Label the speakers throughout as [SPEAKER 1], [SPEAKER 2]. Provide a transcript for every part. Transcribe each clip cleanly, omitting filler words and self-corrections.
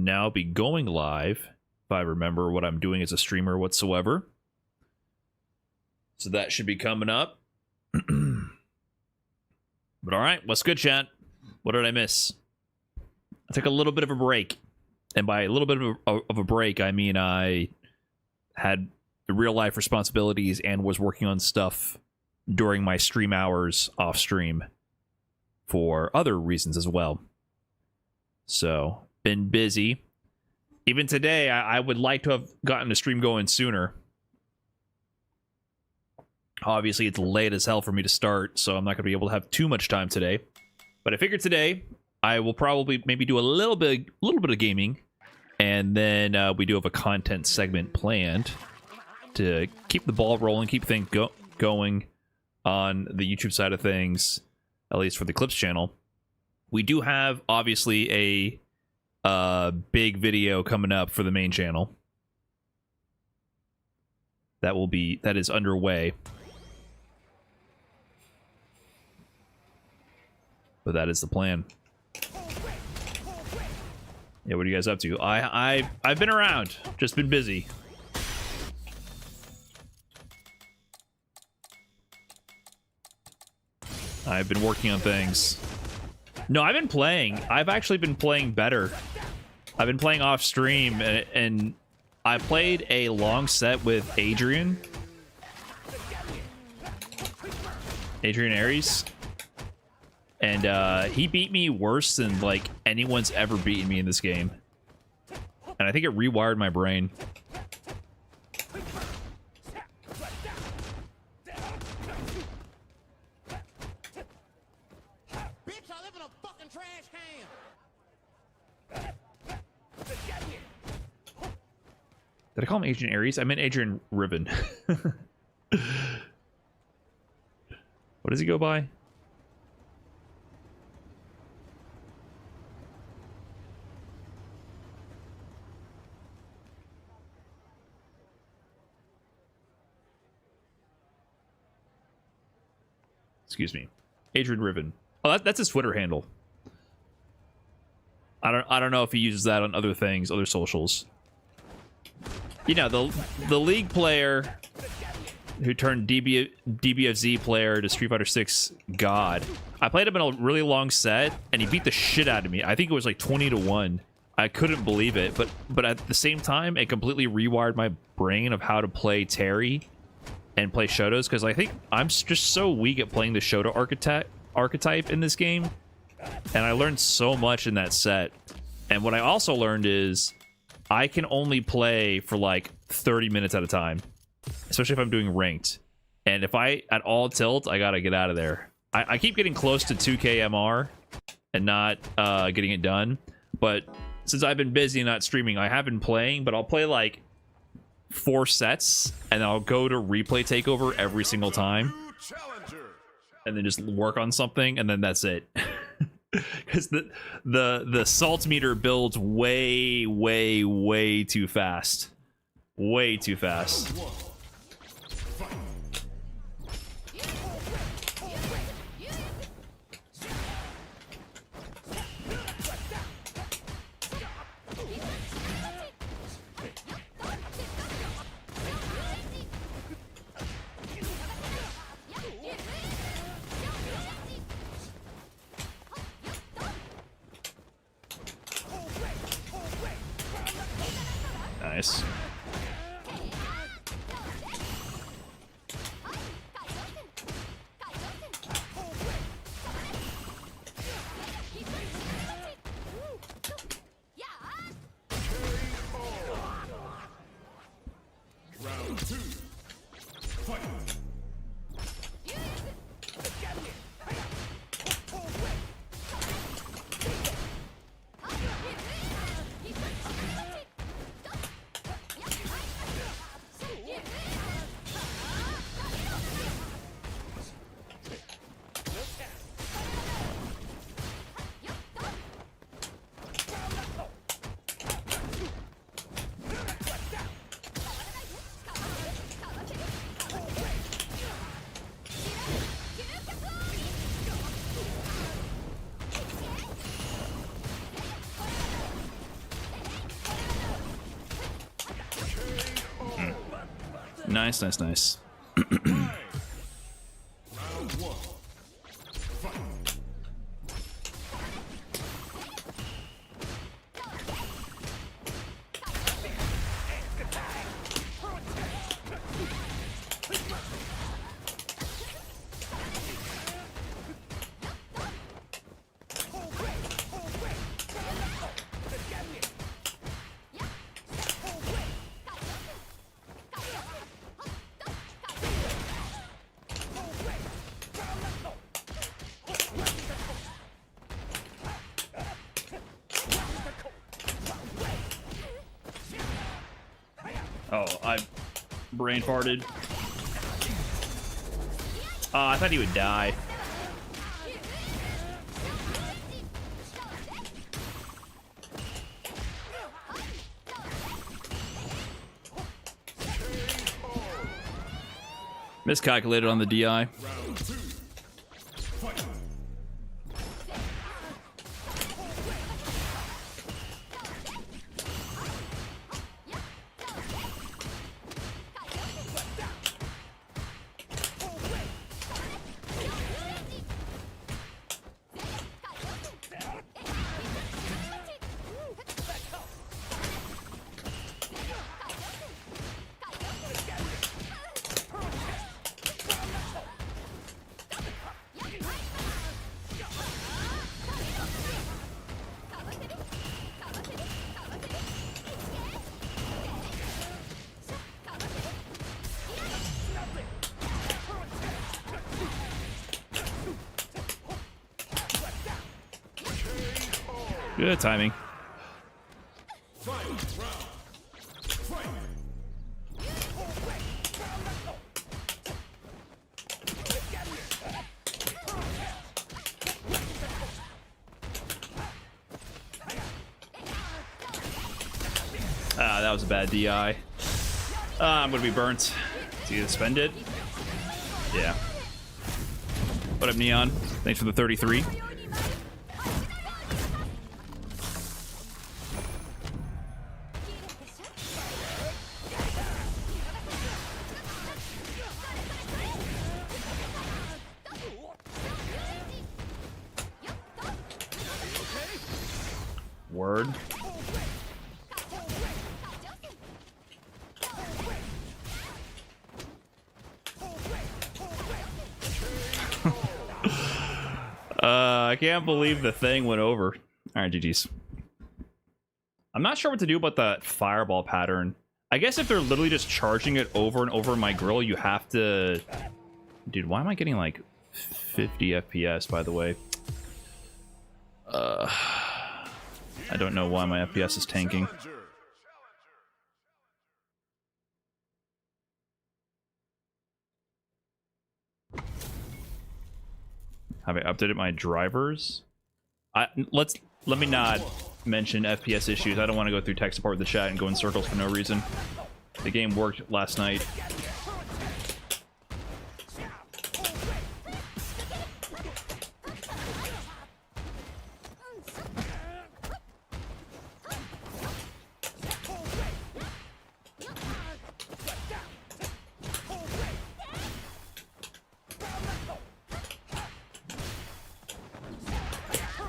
[SPEAKER 1] now be going live, if I remember what I'm doing as a streamer whatsoever. So that should be coming up. But all right, what's good, chat? What did I miss? I took a little bit of a break. And by a little bit of a break, I mean I had real life responsibilities and was working on stuff during my stream hours off stream for other reasons as well. So, been busy. Even today, I would like to have gotten the stream going sooner. Obviously, it's late as hell for me to start, so I'm not going to be able to have too much time today. But I figured today, I will probably maybe do a little bit of gaming, and then we do have a content segment planned to keep the ball rolling, keep things going on the YouTube side of things, at least for the Clips channel. We do have, obviously, a big video coming up for the main channel. That is underway. But that is the plan. Yeah, what are you guys up to? I've been around, just been busy. I've been working on things. No, I've been playing. I've actually been playing better. I've been playing off stream, and I played a long set with Adrian Aries, and he beat me worse than like anyone's ever beaten me in this game, and I think it rewired my brain. Did I call him Adrian Aries? I meant Adrian Ribbon. What does he go by? Excuse me. Adrian Ribbon. Oh, that's his Twitter handle. I don't know if he uses that on other things, other socials. You know, the League player who turned DBFZ player to Street Fighter 6 God. I played him in a really long set, and he beat the shit out of me. I think it was like 20-1. I couldn't believe it, but at the same time, it completely rewired my brain of how to play Terry and play Shotos, because I think I'm just so weak at playing the Shoto archetype in this game, and I learned so much in that set. And what I also learned is I can only play for like 30 minutes at a time, especially if I'm doing ranked. And if I at all tilt, I gotta get out of there. I keep getting close to 2k MR and not getting it done. But since I've been busy and not streaming, I have been playing, but I'll play like 4 sets and I'll go to replay takeover every single time and then just work on something, and then that's it. Because the salt meter builds way too fast. Way too fast. Nice.
[SPEAKER 2] Round 2. Fight.
[SPEAKER 1] Nice, nice, nice.
[SPEAKER 2] Round one. Fight.
[SPEAKER 1] Oh, I brain farted. I thought he would die. Miscalculated on the DI.
[SPEAKER 2] Round two. Fight.
[SPEAKER 1] Good timing.
[SPEAKER 2] Final round. Fight.
[SPEAKER 1] Ah, that was a bad DI. I'm gonna be burnt. Do you spend it? Yeah. What up, Neon? Thanks for the 33. Word. I can't believe the thing went over. Alright, GG's. I'm not sure what to do about that fireball pattern. I guess if they're literally just charging it over and over in my grill, you have to... Dude, why am I getting like 50 FPS, by the way? I don't know why my FPS is tanking. Have I updated my drivers? Let me not mention FPS issues. I don't want to go through tech support with the chat and go in circles for no reason. The game worked last night.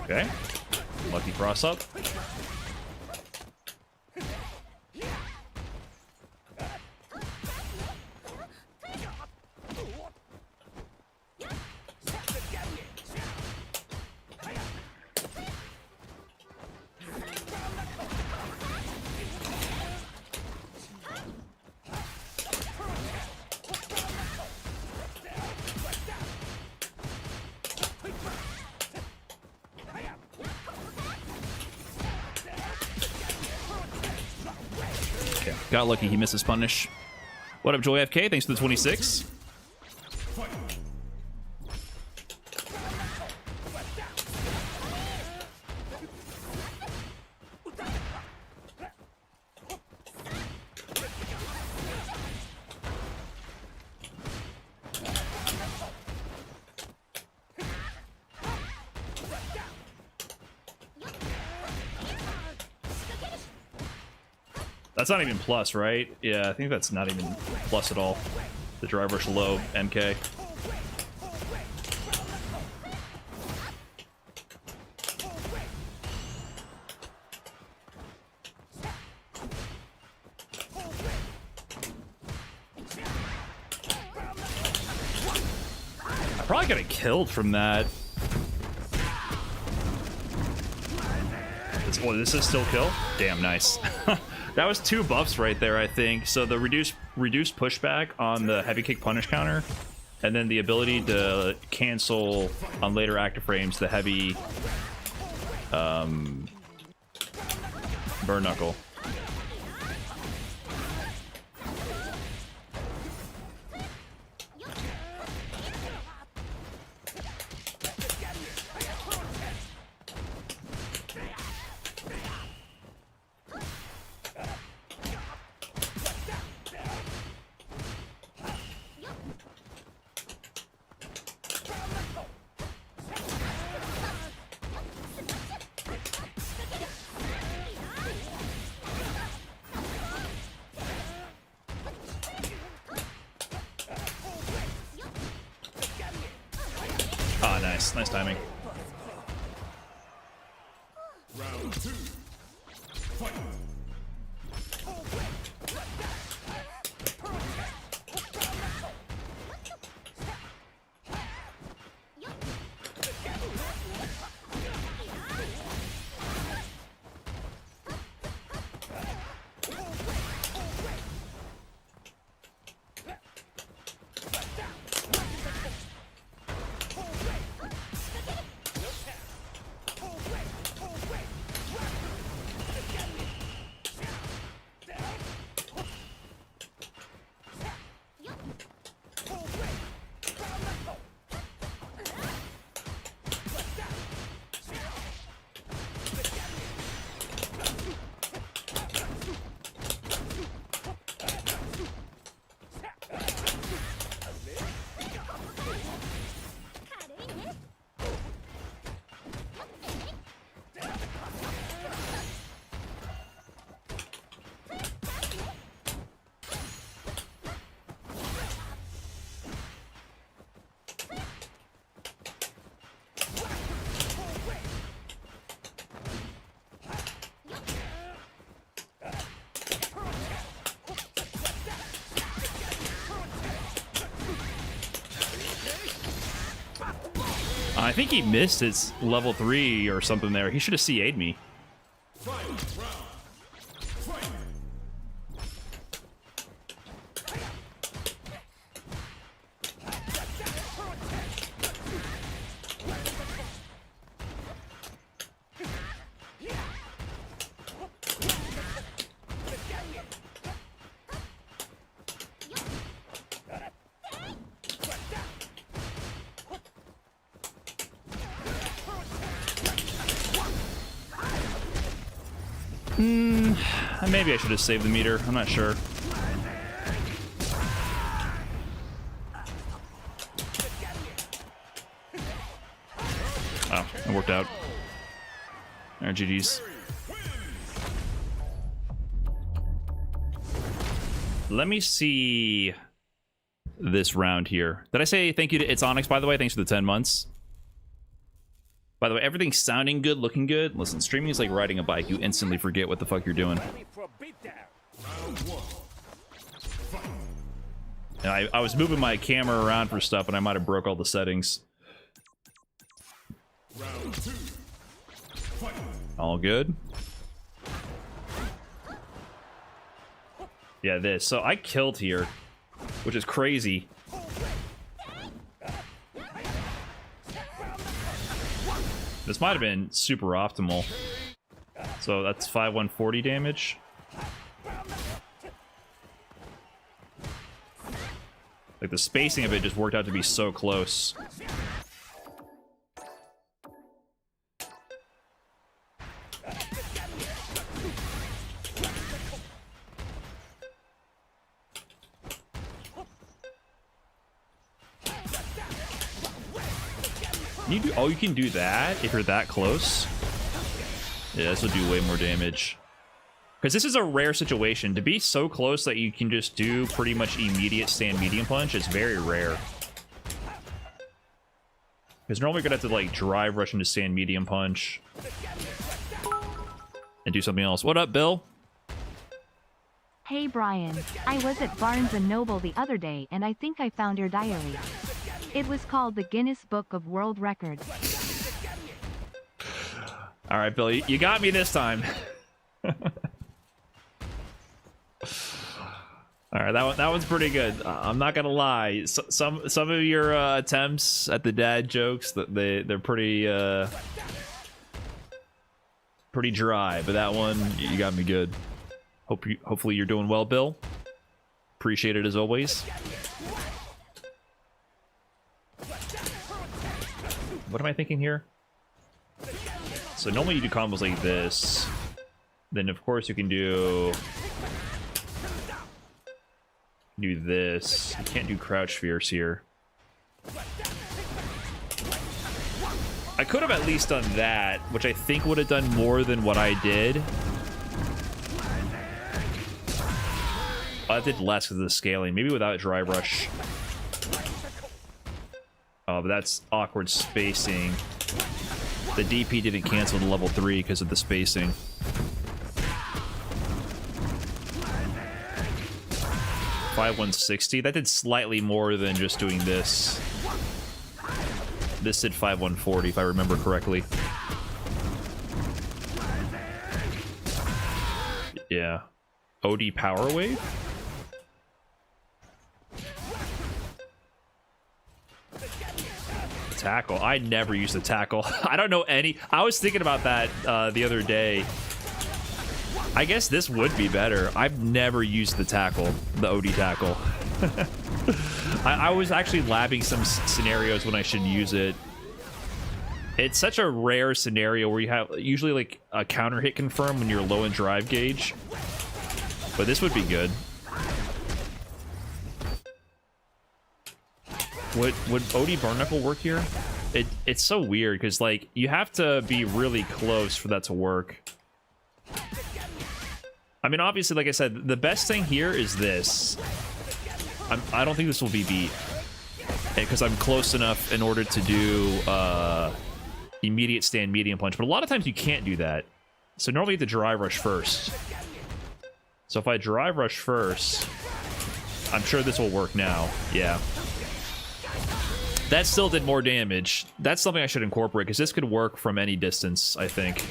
[SPEAKER 1] Okay. Lucky cross up. Got lucky, he missed his punish. What up, Joy FK? Thanks for the 26. That's not even plus, right? Yeah, I think that's not even plus at all. The drive rush low MK. I probably got it killed from that. Oh, this is still kill? Damn, nice. That was 2 buffs right there, I think. So the reduced pushback on the heavy kick punish counter, and then the ability to cancel on later active frames the heavy burn knuckle. Ah, nice. Nice timing.
[SPEAKER 2] Round 2. Fight.
[SPEAKER 1] I think he missed his level 3 or something there. He should have CA'd me.
[SPEAKER 2] Fight. Round. Fight.
[SPEAKER 1] Maybe I should have saved the meter. I'm not sure. Oh, it worked out. Alright, GG's. Let me see this round here. Did I say thank you to It's Onyx, by the way? Thanks for the 10 months. By the way, everything's sounding good, looking good. Listen, streaming is like riding a bike. You instantly forget what the fuck you're doing. And I was moving my camera around for stuff, and I might have broke all the settings.
[SPEAKER 2] Round 2. Fight.
[SPEAKER 1] All good. Yeah, this. So I killed here, which is crazy. This might have been super optimal. So that's 5/140 damage. Like the spacing of it just worked out to be so close. You can do that if you're that close. Yeah, this will do way more damage. Because this is a rare situation. To be so close that you can just do pretty much immediate stand medium punch is very rare. Because normally you're going to have to, like, drive rush into stand medium punch. And do something else. What up, Bill?
[SPEAKER 3] Hey Brian, I was at Barnes & Noble the other day and I think I found your diary. It was called the Guinness Book of World Records.
[SPEAKER 1] Alright, Bill, you got me this time. Alright, that one's pretty good. I'm not gonna lie. Some of your attempts at the dad jokes, they're pretty pretty dry, but that one, you got me good. Hopefully you're doing well, Bill. Appreciate it as always. What am I thinking here? So normally you do combos like this. Then of course you can do this. You can't do crouch fierce here. I could have at least done that, which I think would have done more than what I did. I did less because of the scaling. Maybe without dry rush. Oh, but that's awkward spacing. The DP didn't cancel to level 3 because of the spacing. Five 160. That did slightly more than just doing this. This did 5 140 if I remember correctly. Yeah. OD power wave? Tackle. I never use the tackle. I don't know any. I was thinking about that the other day. I guess this would be better. I've never used the tackle, the OD tackle. I was actually labbing some scenarios when I should use it. It's such a rare scenario where you have usually like a counter hit confirm when you're low in drive gauge. But this would be good. Would OD Burn Knuckle work here? It's so weird because like you have to be really close for that to work. I mean, obviously, like I said, the best thing here is this. I don't think this will be beat because I'm close enough in order to do immediate stand medium punch. But a lot of times you can't do that. So normally you have to drive rush first. So if I drive rush first, I'm sure this will work now. Yeah. That still did more damage. That's something I should incorporate because this could work from any distance, I think.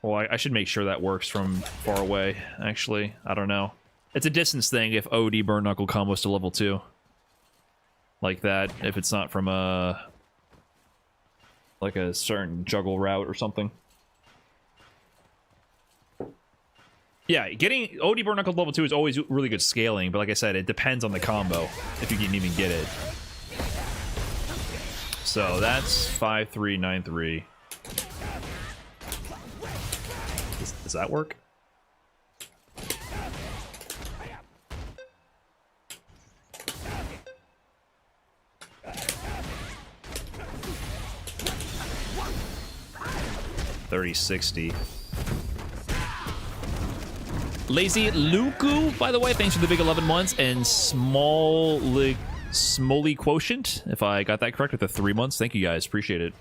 [SPEAKER 1] Well, I should make sure that works from far away, actually. I don't know. It's a distance thing if OD Burn Knuckle combos to level 2. Like that, if it's not from a... like a certain juggle route or something. Yeah, getting OD Burn Knuckle level 2 is always really good scaling, but like I said, it depends on the combo, if you can even get it. So that's 5393. Does that work? $30.60. Lazy Luku, by the way, thanks for the big 11 months, and Smolly Quotient, if I got that correct, with the 3 months. Thank you guys, appreciate it.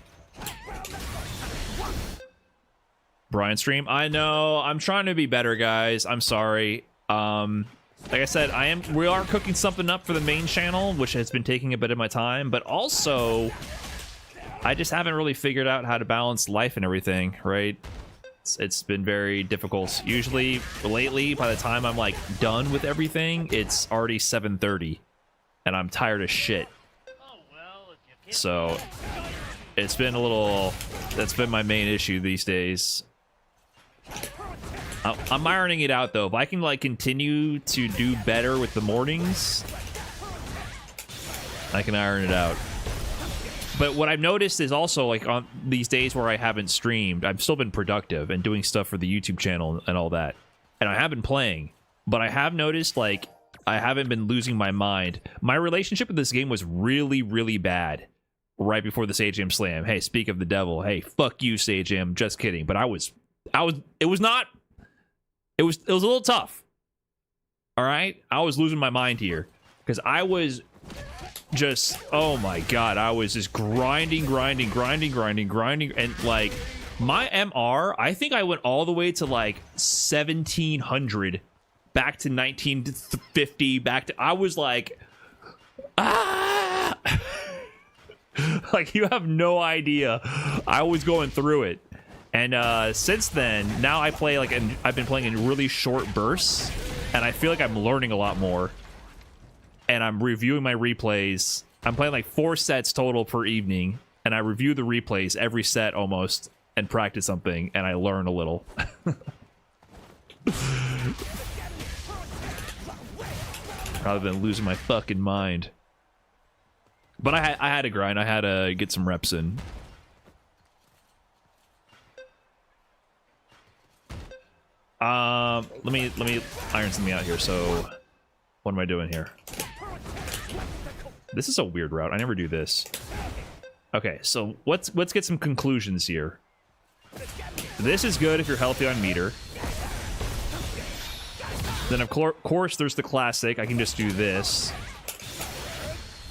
[SPEAKER 1] Brian stream, I know, I'm trying to be better, guys. I'm sorry. Like I said, we are cooking something up for the main channel, which has been taking a bit of my time, but also I just haven't really figured out how to balance life and everything, right? It's been very difficult. Usually, lately, by the time I'm like done with everything, it's already 7:30, and I'm tired as shit. So it's been a little. That's been my main issue these days. I'm ironing it out though. If I can like continue to do better with the mornings, I can iron it out. But what I've noticed is also, like, on these days where I haven't streamed, I've still been productive and doing stuff for the YouTube channel and all that. And I have been playing. But I have noticed, like, I haven't been losing my mind. My relationship with this game was really, really bad. right before the Sage Jam Slam. Hey, speak of the devil. Hey, fuck you, Sage Jam. Just kidding. But it was a little tough. All right? I was losing my mind here. Because I was just, oh my god, I was just grinding. And, like, my MR, I think I went all the way to, like, 1700. Back to 1950. I was like, ah! Like, you have no idea. I was going through it. And since then, now I play, like, I've been playing in really short bursts. And I feel like I'm learning a lot more. And I'm reviewing my replays. I'm playing like 4 sets total per evening, and I review the replays every set almost and practice something, and I learn a little. Rather than losing my fucking mind. But I had to grind. I had to get some reps in. Let me iron something out here. So, what am I doing here? This is a weird route. I never do this. Okay, so let's get some conclusions here. This is good if you're healthy on meter. Then of course there's the classic. I can just do this.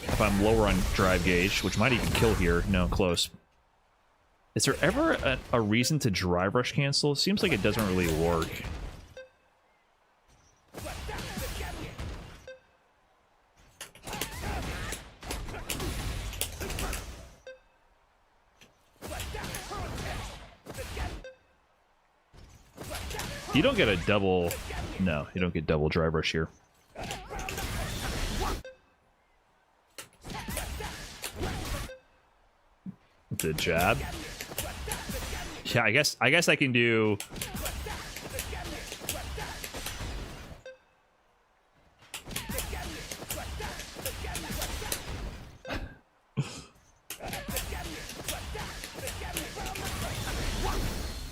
[SPEAKER 1] If I'm lower on drive gauge, which might even kill here. No, close. Is there ever a reason to drive rush cancel? Seems like it doesn't really work. You don't get a double... No, you don't get double drive rush here. The jab. Yeah, I guess I can do...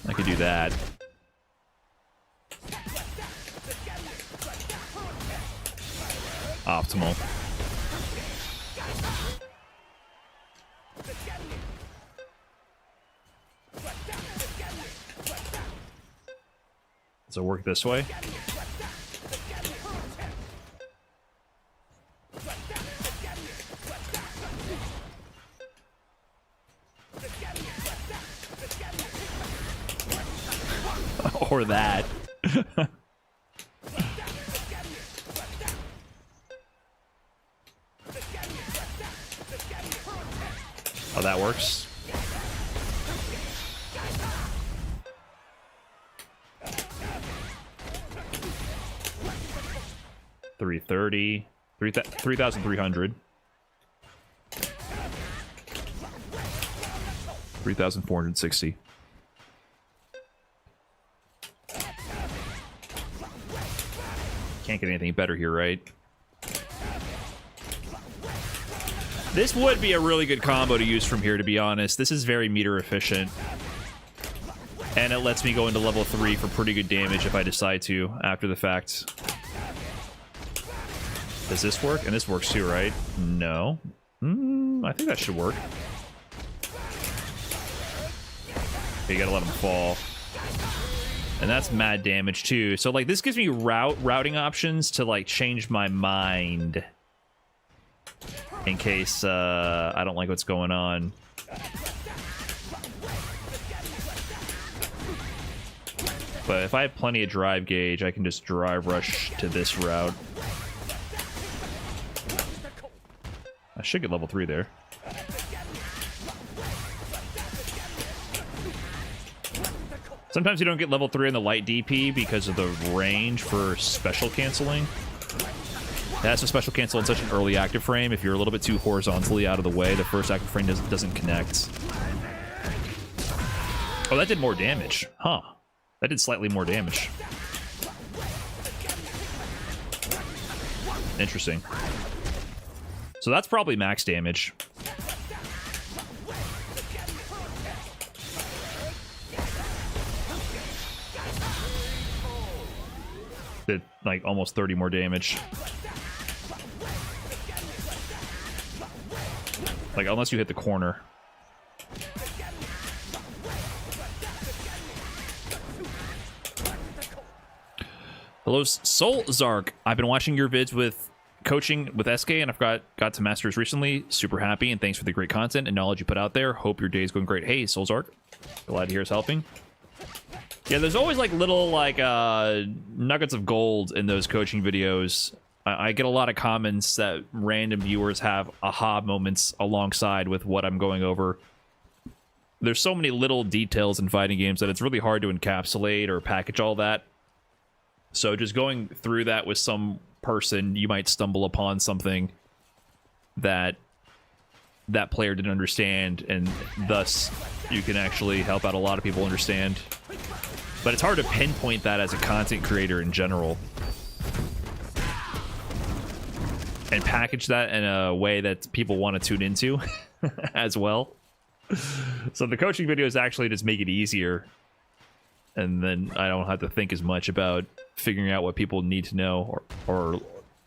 [SPEAKER 1] I could do that. Optimal. Does it work this way? Or that. Oh, that works. $330, 3,300, 3,460. Can't get anything better here, right? This would be a really good combo to use from here, to be honest. This is very meter efficient. And it lets me go into level 3 for pretty good damage if I decide to, after the fact. Does this work? And this works too, right? No. I think that should work. Okay, you gotta let him fall. And that's mad damage too. So, like, this gives me routing options to, like, change my mind. In case I don't like what's going on. But if I have plenty of drive gauge, I can just drive rush to this route. I should get level 3 there. Sometimes you don't get level 3 in the light DP because of the range for special canceling. That's a special cancel in such an early active frame. If you're a little bit too horizontally out of the way, the first active frame doesn't connect. Oh, that did more damage. Huh. That did slightly more damage. Interesting. So that's probably max damage. Did like almost 30 more damage. Like, unless you hit the corner. Hello, Soul Zark. I've been watching your vids with coaching with SK, and I've got to Masters recently. Super happy, and thanks for the great content and knowledge you put out there. Hope your day is going great. Hey, Soul Zark. Glad to hear it's helping. Yeah, there's always like little like nuggets of gold in those coaching videos. I get a lot of comments that random viewers have aha moments alongside with what I'm going over. There's so many little details in fighting games that it's really hard to encapsulate or package all that. So just going through that with some person, you might stumble upon something that that player didn't understand, and thus you can actually help out a lot of people understand. But it's hard to pinpoint that as a content creator in general. And package that in a way that people want to tune into as well. So the coaching videos actually just make it easier. And then I don't have to think as much about figuring out what people need to know or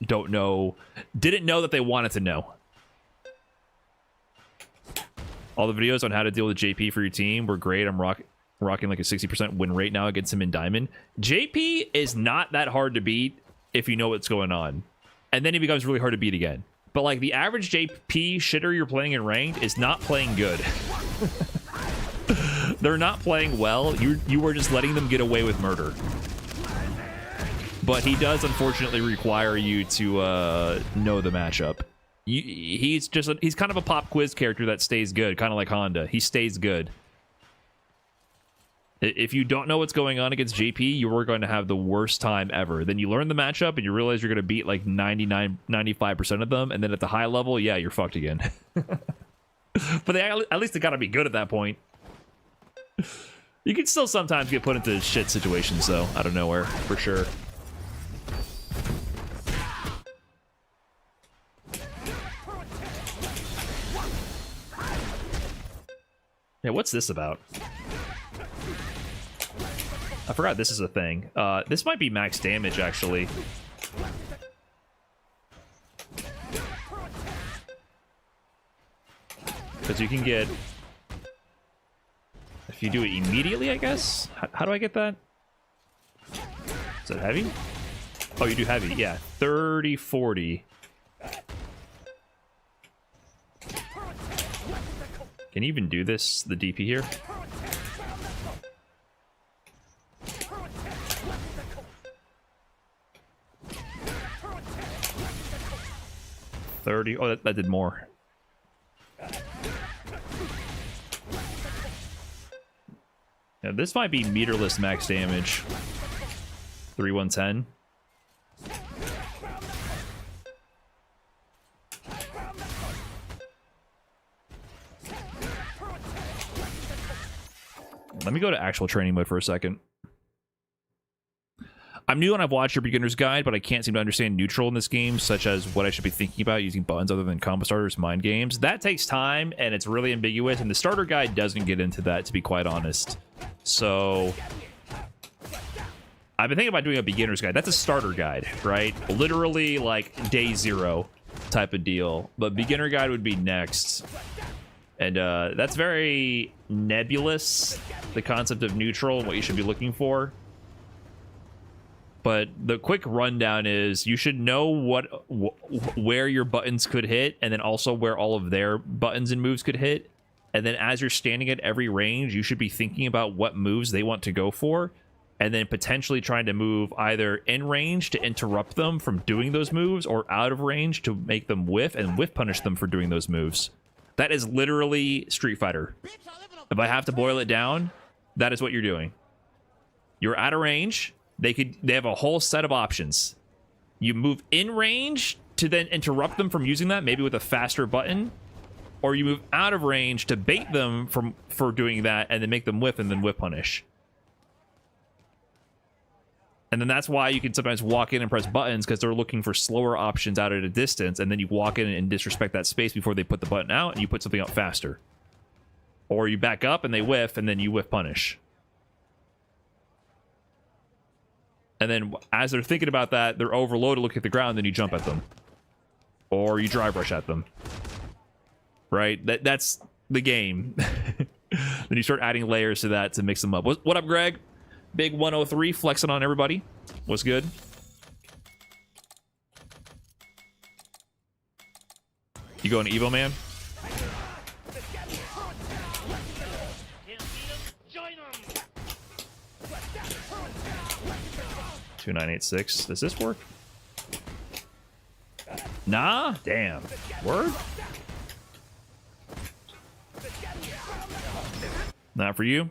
[SPEAKER 1] don't know, didn't know that they wanted to know. All the videos on how to deal with JP for your team were great. I'm rocking like a 60% win rate now against him in Diamond. JP is not that hard to beat if you know what's going on. And then he becomes really hard to beat again. But like the average JP shitter you're playing in ranked is not playing good. They're not playing well. You are just letting them get away with murder. But he does unfortunately require you to know the matchup. He's kind of a pop quiz character that stays good, kind of like Honda. He stays good. If you don't know what's going on against JP, you are going to have the worst time ever. Then you learn the matchup and you realize you're going to beat like 95% of them. And then at the high level, yeah, you're fucked again. But at least they got to be good at that point. You can still sometimes get put into shit situations, though, out of nowhere, for sure. Yeah, what's this about? I forgot this is a thing. This might be max damage, actually. Because you can get... If you do it immediately, I guess? How do I get that? Is it heavy? Oh, you do heavy. Yeah, 30, 40. Can you even do this, the DP here? $30. Oh, that did more. Yeah, this might be meterless max damage. 3110. Let me go to actual training mode for a second. I'm new and I've watched your beginner's guide, but I can't seem to understand neutral in this game, such as what I should be thinking about using buttons other than combo starters, mind games. That takes time, and it's really ambiguous, and the starter guide doesn't get into that, to be quite honest. So I've been thinking about doing a beginner's guide. That's a starter guide, right? Literally like day 0 type of deal. But beginner guide would be next. And that's very nebulous, the concept of neutral and what you should be looking for. But the quick rundown is you should know where your buttons could hit, and then also where all of their buttons and moves could hit. And then as you're standing at every range, you should be thinking about what moves they want to go for, and then potentially trying to move either in range to interrupt them from doing those moves, or out of range to make them whiff and whiff punish them for doing those moves. That is literally Street Fighter. If I have to boil it down, that is what you're doing. You're out of range. They have a whole set of options. You move in range to then interrupt them from using that, maybe with a faster button, or you move out of range to bait them for doing that and then make them whiff and then whiff punish. And then that's why you can sometimes walk in and press buttons, because they're looking for slower options out at a distance, and then you walk in and disrespect that space before they put the button out, and you put something out faster. Or you back up and they whiff, and then you whiff punish. And then as they're thinking about that, they're overloaded, look at the ground, then you jump at them. Or you drive rush at them. right? That's the game. Then you start adding layers to that to mix them up. What up, Greg? Big 103 flexing on everybody. What's good? You going to Evo, man? 2986. Does this work? Nah? Damn. Word? Not for you?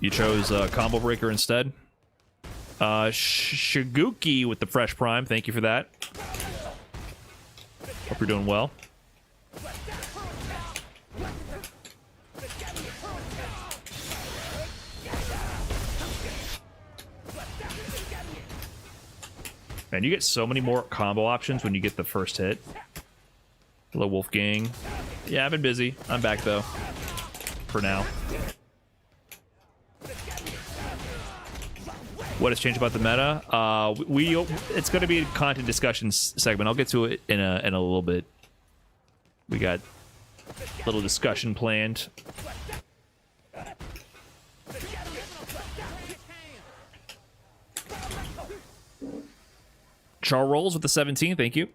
[SPEAKER 1] You chose Combo Breaker instead? Shiguki with the Fresh Prime. Thank you for that. Hope you're doing well. Man, you get so many more combo options when you get the first hit. Hello, Wolfgang. Yeah, I've been busy. I'm back, though. For now. What has changed about the meta? It's going to be a content discussion segment. I'll get to it in a little bit. We got a little discussion planned. Char Rolls with the 17, thank you.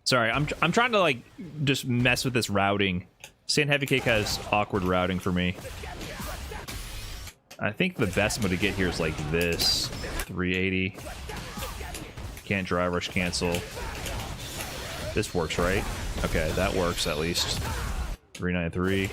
[SPEAKER 1] Sorry, I'm trying to like just mess with this routing. Sand Heavy Cake has awkward routing for me. I think the best I'm gonna get here is like this. 380. Can't drive rush cancel. This works, right? Okay, that works at least. 393.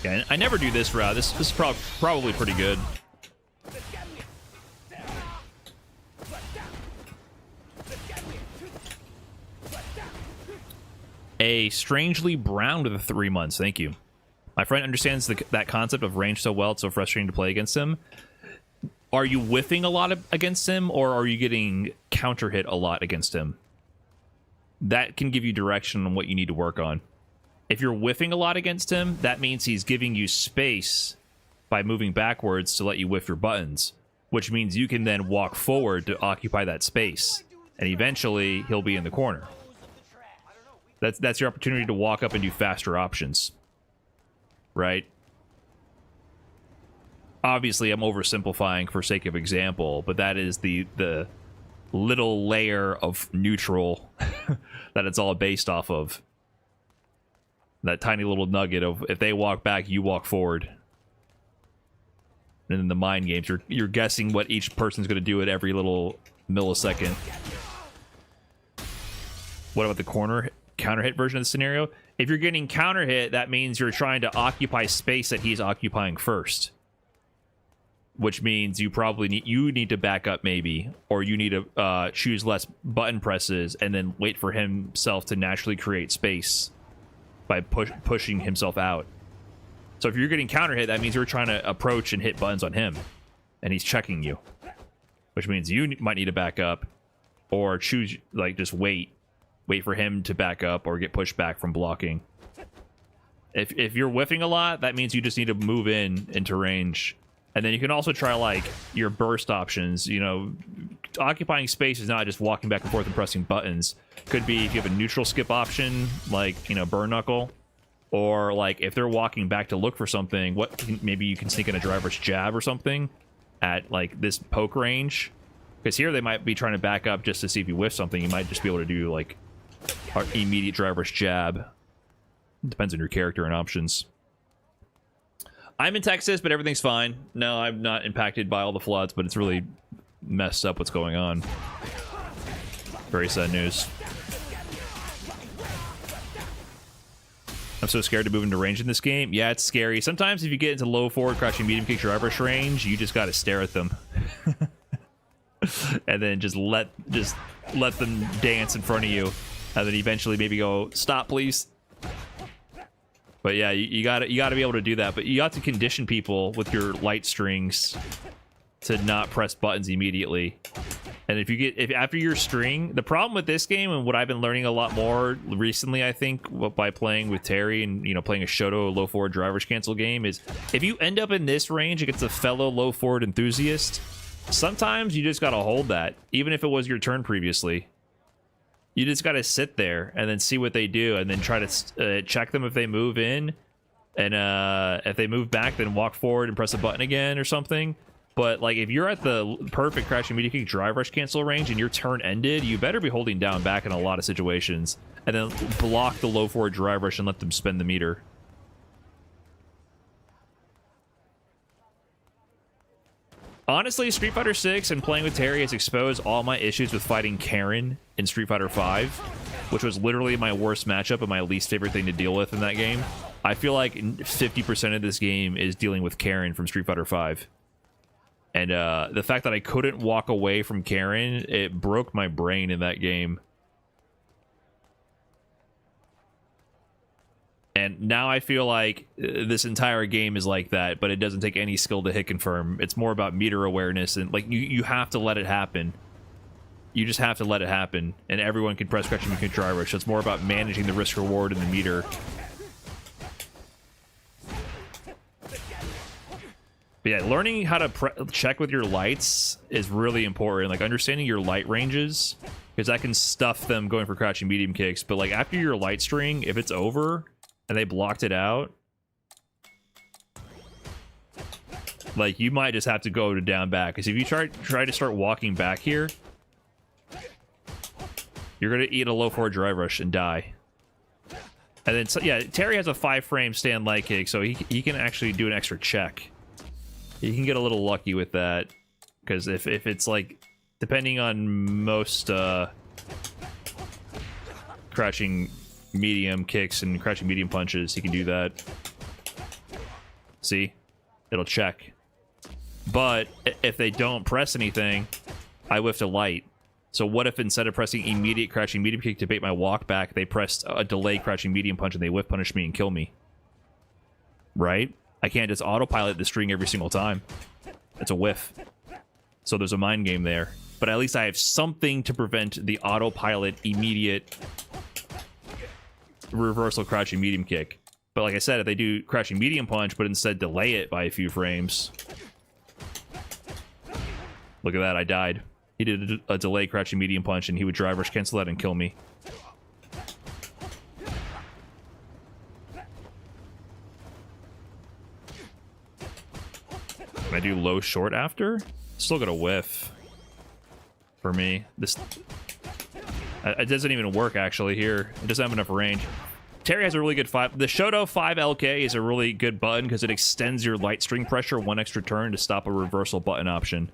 [SPEAKER 1] Yeah, I never do this route. This is probably pretty good. A strangely brown to the 3 months. Thank you. My friend understands that concept of range so well. It's so frustrating to play against him. Are you whiffing a lot against him, or are you getting counter hit a lot against him? That can give you direction on what you need to work on. If you're whiffing a lot against him, that means he's giving you space by moving backwards to let you whiff your buttons, which means you can then walk forward to occupy that space, and eventually he'll be in the corner. That's your opportunity to walk up and do faster options, right? Obviously, I'm oversimplifying for sake of example, but that is the little layer of neutral that it's all based off of. That tiny little nugget of if they walk back, you walk forward. And in the mind games, you're guessing what each person's going to do at every little millisecond. What about the counter hit version of the scenario? If you're getting counter hit, that means you're trying to occupy space that he's occupying first. Which means you probably need to back up maybe, or you need to choose less button presses and then wait for himself to naturally create space by pushing himself out. So if you're getting counter hit, that means you're trying to approach and hit buttons on him, and he's checking you, which means you might need to back up, or choose like just wait for him to back up or get pushed back from blocking. If you're whiffing a lot, that means you just need to move into range. And then you can also try like your burst options. You know, occupying space is not just walking back and forth and pressing buttons. Could be if you have a neutral skip option, like, you know, burn knuckle, or like if they're walking back to look for something, maybe you can sneak in a driver's jab or something at like this poke range. Because here they might be trying to back up just to see if you whiff something. You might just be able to do like an immediate driver's jab. Depends on your character and options. I'm in Texas, but everything's fine. No, I'm not impacted by all the floods, but it's really messed up what's going on. Very sad news. I'm so scared to move into range in this game. Yeah, it's scary. Sometimes if you get into low forward crouching medium kick driver range, you just got to stare at them. And then just let them dance in front of you. And then eventually maybe go, stop, please. But yeah, you gotta be able to do that. But you have to condition people with your light strings to not press buttons immediately. And if after your string, the problem with this game and what I've been learning a lot more recently, I think, by playing with Terry and playing a Shoto low forward drivers cancel game, is if you end up in this range against a fellow low forward enthusiast, sometimes you just gotta hold that, even if it was your turn previously. You just gotta sit there and then see what they do, and then try to check them if they move in, and if they move back, then walk forward and press a button again or something. But like, if you're at the perfect crashing media kick drive rush cancel range and your turn ended, you better be holding down back in a lot of situations, and then block the low forward drive rush and let them spend the meter. Honestly, Street Fighter 6 and playing with Terry has exposed all my issues with fighting Karen in Street Fighter 5, which was literally my worst matchup and my least favorite thing to deal with in that game. I feel like 50% of this game is dealing with Karen from Street Fighter 5. And the fact that I couldn't walk away from Karen, it broke my brain in that game. And now I feel like this entire game is like that, but it doesn't take any skill to hit confirm. It's more about meter awareness, and like you have to let it happen. You just have to let it happen, and everyone can press crouch and kick drive rush. So it's more about managing the risk reward and the meter. But yeah, learning how to check with your lights is really important. Like understanding your light ranges, because that can stuff them going for crouching medium kicks. But like after your light string, if it's over and they blocked it out, like you might just have to go to down back. Because if you try to start walking back here, you're gonna eat a low forward drive rush and die. And then so, yeah, Terry has a 5-frame stand light kick, so he can actually do an extra check. You can get a little lucky with that, because if it's like, depending on most crouching medium kicks and crouching medium punches, he can do that. See? It'll check. But if they don't press anything, I whiffed a light. So what if instead of pressing immediate crouching medium kick to bait my walk back, they pressed a delay crouching medium punch and they whiff punish me and kill me? Right? I can't just autopilot the string every single time. It's a whiff. So there's a mind game there. But at least I have something to prevent the autopilot immediate reversal crouching medium kick. But like I said, if they do crouching medium punch, but instead delay it by a few frames. Look at that, I died. He did a delay crouching medium punch and he would drive rush cancel that and kill me. Can I do low short after? Still got a whiff. For me. This it doesn't even work actually here. It doesn't have enough range. Terry has a really good 5. The Shoto 5 LK is a really good button because it extends your light string pressure 1 extra turn to stop a reversal button option.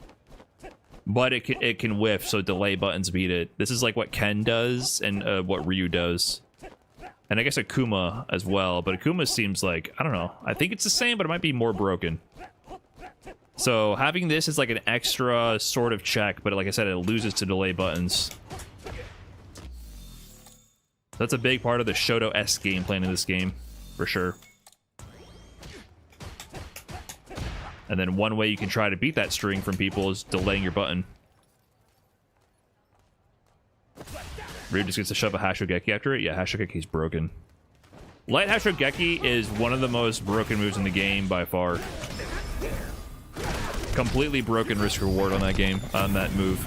[SPEAKER 1] But it can whiff, so delay buttons beat it. This is like what Ken does and what Ryu does. And I guess Akuma as well, but Akuma seems like, I don't know. I think it's the same, but it might be more broken. So having this is like an extra sort of check, but like I said, it loses to delay buttons. That's a big part of the Shoto-esque gameplay in this game, for sure. And then one way you can try to beat that string from people is delaying your button. Ryu just gets to shove a Hashogeki after it. Yeah, Hashogeki's broken. Light Hashogeki is one of the most broken moves in the game by far. Completely broken risk reward on that game, on that move.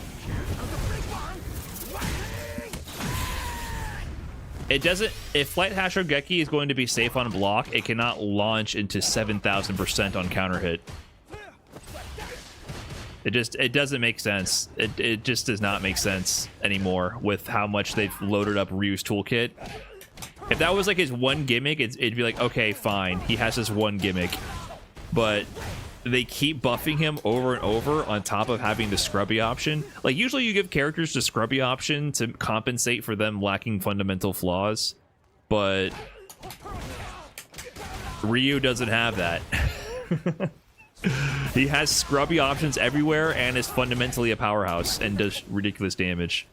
[SPEAKER 1] It doesn't, if Light Hashogeki is going to be safe on block, it cannot launch into 7,000% on counter hit. It doesn't make sense. It just does not make sense anymore with how much they've loaded up Ryu's toolkit. If that was like his one gimmick, it'd be like, okay, fine, he has this one gimmick. But they keep buffing him over and over on top of having the scrubby option. Like, usually you give characters the scrubby option to compensate for them lacking fundamental flaws. But Ryu doesn't have that. He has scrubby options everywhere and is fundamentally a powerhouse and does ridiculous damage.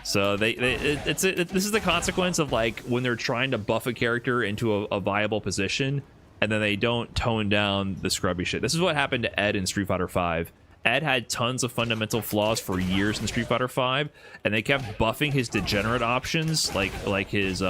[SPEAKER 1] So this is the consequence of like when they're trying to buff a character into a viable position and then they don't tone down the scrubby shit. This is what happened to Ed in Street Fighter 5. Ed had tons of fundamental flaws for years in Street Fighter V, and they kept buffing his degenerate options, like his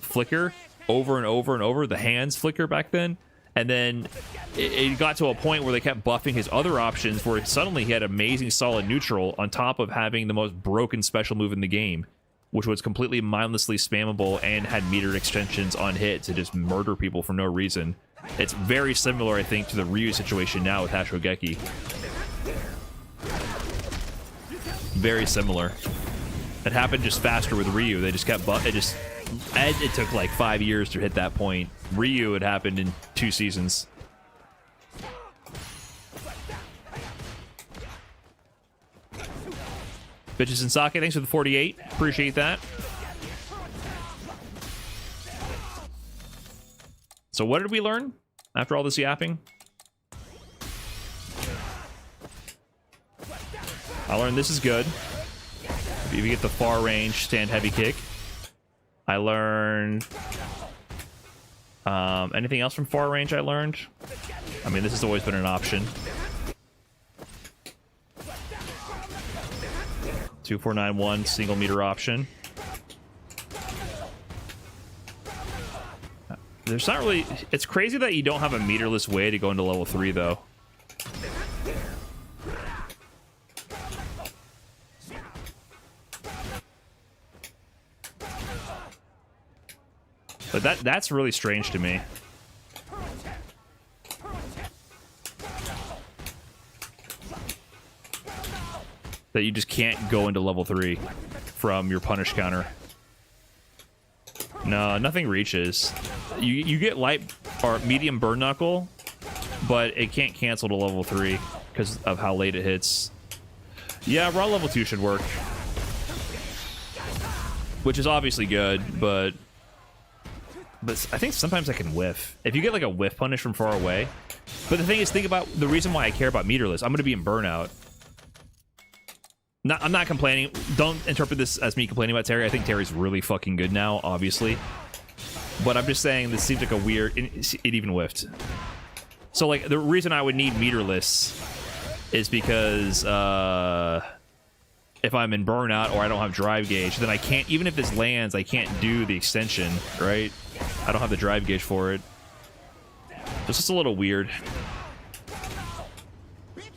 [SPEAKER 1] flicker, over and over and over, the hands flicker back then. And then it got to a point where they kept buffing his other options, where suddenly he had amazing solid neutral on top of having the most broken special move in the game, which was completely mindlessly spammable and had metered extensions on hit to just murder people for no reason. It's very similar, I think, to the Ryu situation now with Hashogeki. Very similar. It happened just faster with Ryu. They just kept it took like 5 years to hit that point. Ryu, it happened in 2 seasons. Bitches and Sake, thanks for the 48. Appreciate that. So what did we learn after all this yapping? I learned this is good. If you get the far range stand heavy kick. I learned... anything else from far range I learned? I mean, this has always been an option. 2491 single meter option. There's not really... It's crazy that you don't have a meterless way to go into level 3, though. But that's really strange to me. That you just can't go into level 3 from your punish counter. No, nothing reaches. You get light or medium burn knuckle, but it can't cancel to level 3 because of how late it hits. Yeah, raw level 2 should work. Which is obviously good, but I think sometimes I can whiff. If you get like a whiff punish from far away. But the thing is, think about the reason why I care about meterless. I'm going to be in burnout. I'm not complaining. Don't interpret this as me complaining about Terry. I think Terry's really fucking good now, obviously. But I'm just saying this seems like a weird... It even whiffed. So, like, the reason I would need meterless is because if I'm in burnout or I don't have drive gauge, then I can't... Even if this lands, I can't do the extension, right? I don't have the drive gauge for it. It's just a little weird.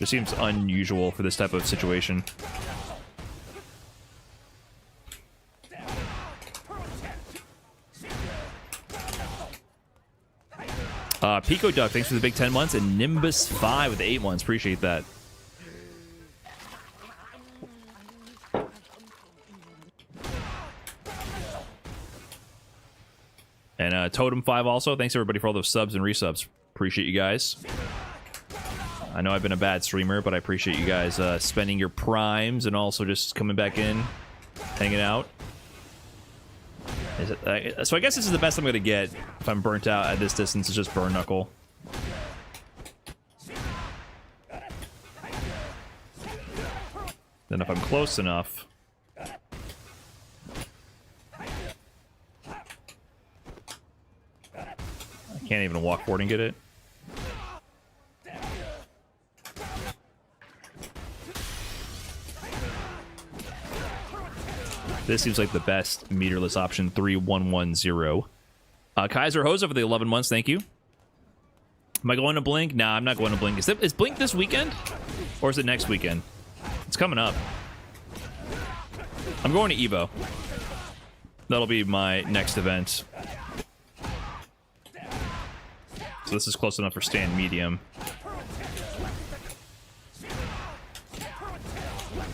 [SPEAKER 1] It seems unusual for this type of situation. Pico Duck, thanks for the big 10 months, and Nimbus 5 with the 8 months. Appreciate that. And Totem 5 also. Thanks everybody for all those subs and resubs. Appreciate you guys. I know I've been a bad streamer, but I appreciate you guys spending your primes and also just coming back in, hanging out. So I guess this is the best I'm going to get if I'm burnt out at this distance. It's just burn knuckle. Then if I'm close enough... I can't even walk forward and get it. This seems like the best meterless option. 3110. Kaiser Hosa for the 11 months. Thank you. Am I going to Blink? Nah, I'm not going to Blink. Is Blink this weekend? Or is it next weekend? It's coming up. I'm going to Evo. That'll be my next event. So this is close enough for stand medium.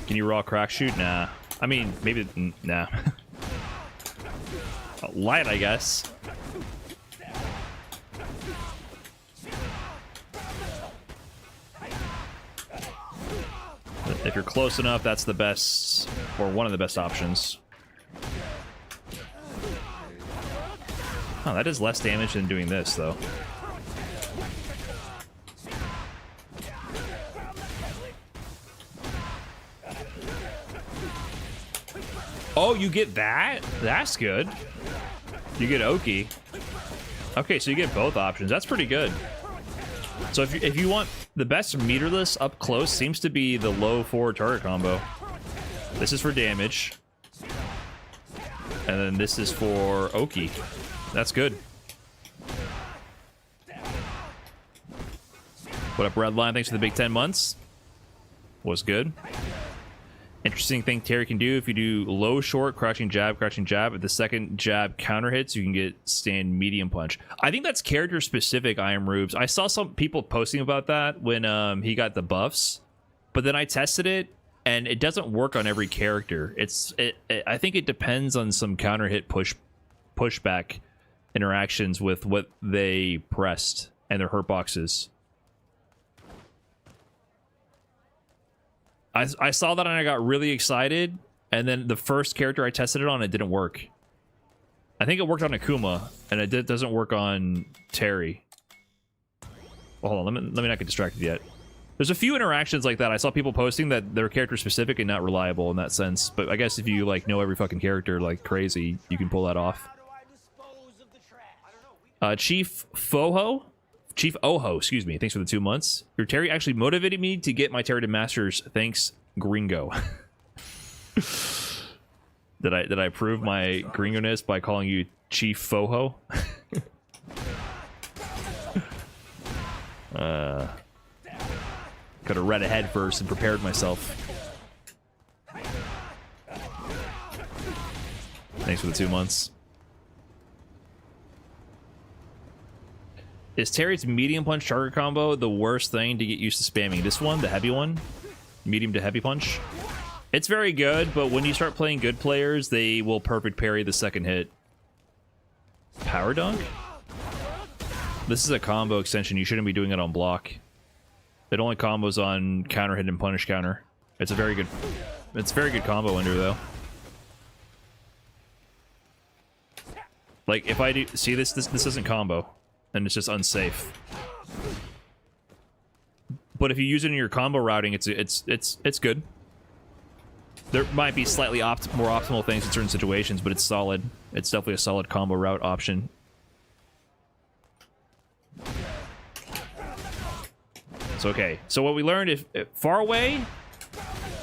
[SPEAKER 1] Can you raw crack shoot? Nah. I mean, maybe... Nah. Light, I guess. If you're close enough, that's the best... Or one of the best options. Oh, that is less damage than doing this, though. Oh, you get that? That's good. You get Oki. Okay, so you get both options. That's pretty good. So if you want the best meterless up close, seems to be the low forward target combo. This is for damage. And then this is for Oki. That's good. What up, Redline? Thanks for the big 10 months. Was good. Interesting thing Terry can do if you do low short, crouching jab. If the second jab counter hits, you can get stand medium punch. I think that's character specific, I am Rubes. I saw some people posting about that when he got the buffs, but then I tested it and it doesn't work on every character. I think it depends on some counter hit pushback interactions with what they pressed and their hurt boxes. I saw that and I got really excited, and then the first character I tested it on, it didn't work. I think it worked on Akuma, and it doesn't work on Terry. Well, hold on, let me not get distracted yet. There's a few interactions like that. I saw people posting that they're character specific and not reliable in that sense, but I guess if you like know every fucking character like crazy, you can pull that off. Chief Oho, excuse me. Thanks for the 2 months. Your Terry actually motivated me to get my Terry to Masters. Thanks, Gringo. Did I prove my gringo-ness by calling you Chief Foho? Could have read ahead first and prepared myself. Thanks for the 2 months. Is Terry's medium punch target combo the worst thing to get used to spamming? This one, the heavy one? Medium to heavy punch? It's very good, but when you start playing good players, they will perfect parry the second hit. Power dunk? This is a combo extension. You shouldn't be doing it on block. It only combos on counter hit and punish counter. It's a very good combo ender though. Like if I do see this isn't combo. And it's just unsafe. But if you use it in your combo routing, it's good. There might be slightly more optimal things in certain situations, but it's solid. It's definitely a solid combo route option. It's okay. So what we learned, if far away,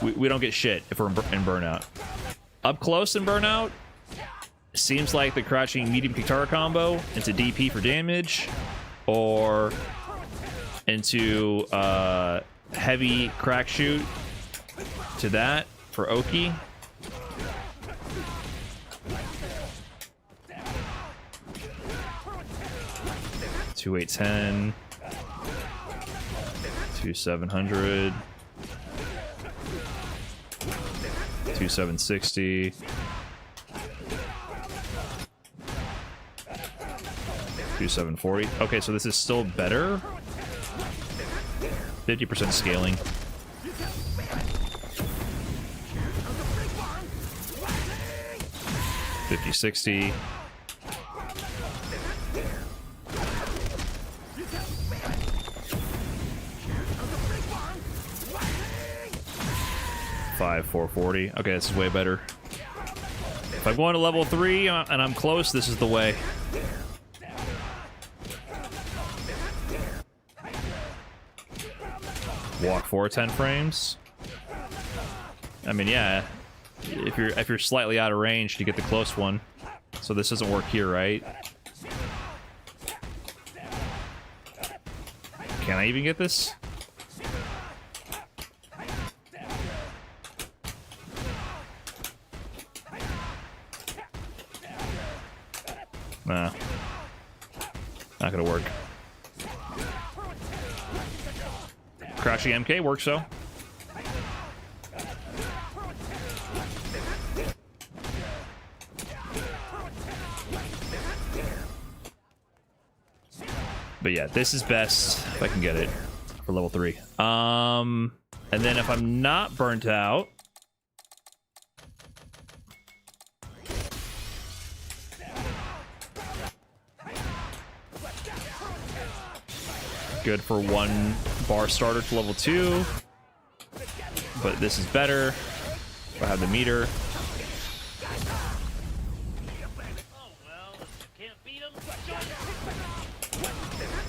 [SPEAKER 1] we don't get shit if we're in burnout. Up close in burnout, seems like the crouching medium Kitara combo into DP for damage, or into heavy crack shoot to that for Oki. Two 810, 2 700, 2 760. 740. Okay, so this is still better. 50% scaling. $50-60. $440. Okay, this is way better. If I'm going to level 3 and I'm close, this is the way. Walk 410 frames. I mean, yeah, if you're slightly out of range to get the close one. So this doesn't work here, right? Can I even get this? Nah. Not gonna work. Crouching MK works though. But yeah, this is best if I can get it for level 3. And then if I'm not burnt out, good for 1 bar starter to level 2. But this is better if I have the meter.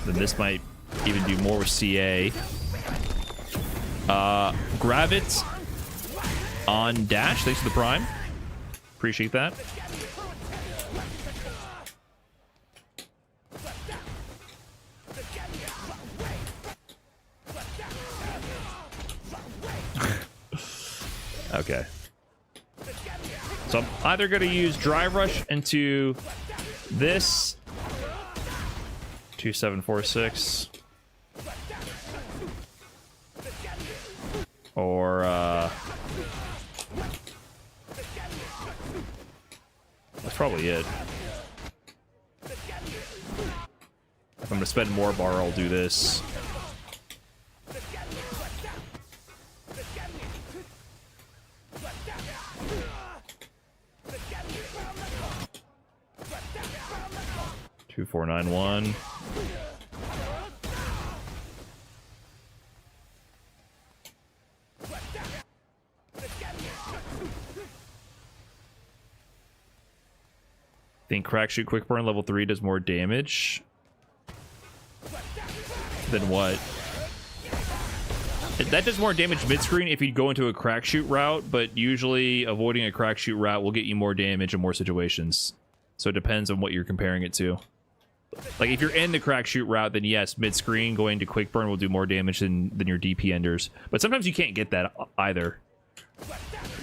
[SPEAKER 1] Then this might even do more with CA. Grab it on dash. Thanks for the prime. Appreciate that. Okay. So I'm either going to use Drive Rush into this 2746 or that's probably it. If I'm going to spend more bar, I'll do this. Two, 491. Think crack shoot quick burn level 3 does more damage than what? That does more damage mid-screen if you go into a crack shoot route, but usually avoiding a crack shoot route will get you more damage in more situations. So it depends on what you're comparing it to. Like if you're in the crack shoot route, then yes, mid-screen going to quick burn will do more damage than your DP enders. But sometimes you can't get that either.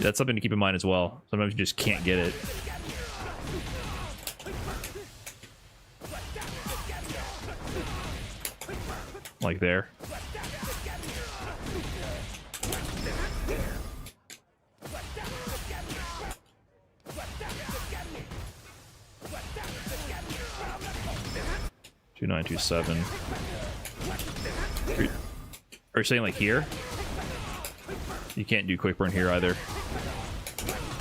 [SPEAKER 1] That's something to keep in mind as well. Sometimes you just can't get it. Like there. Two 927. Are you saying like here? You can't do quick burn here either.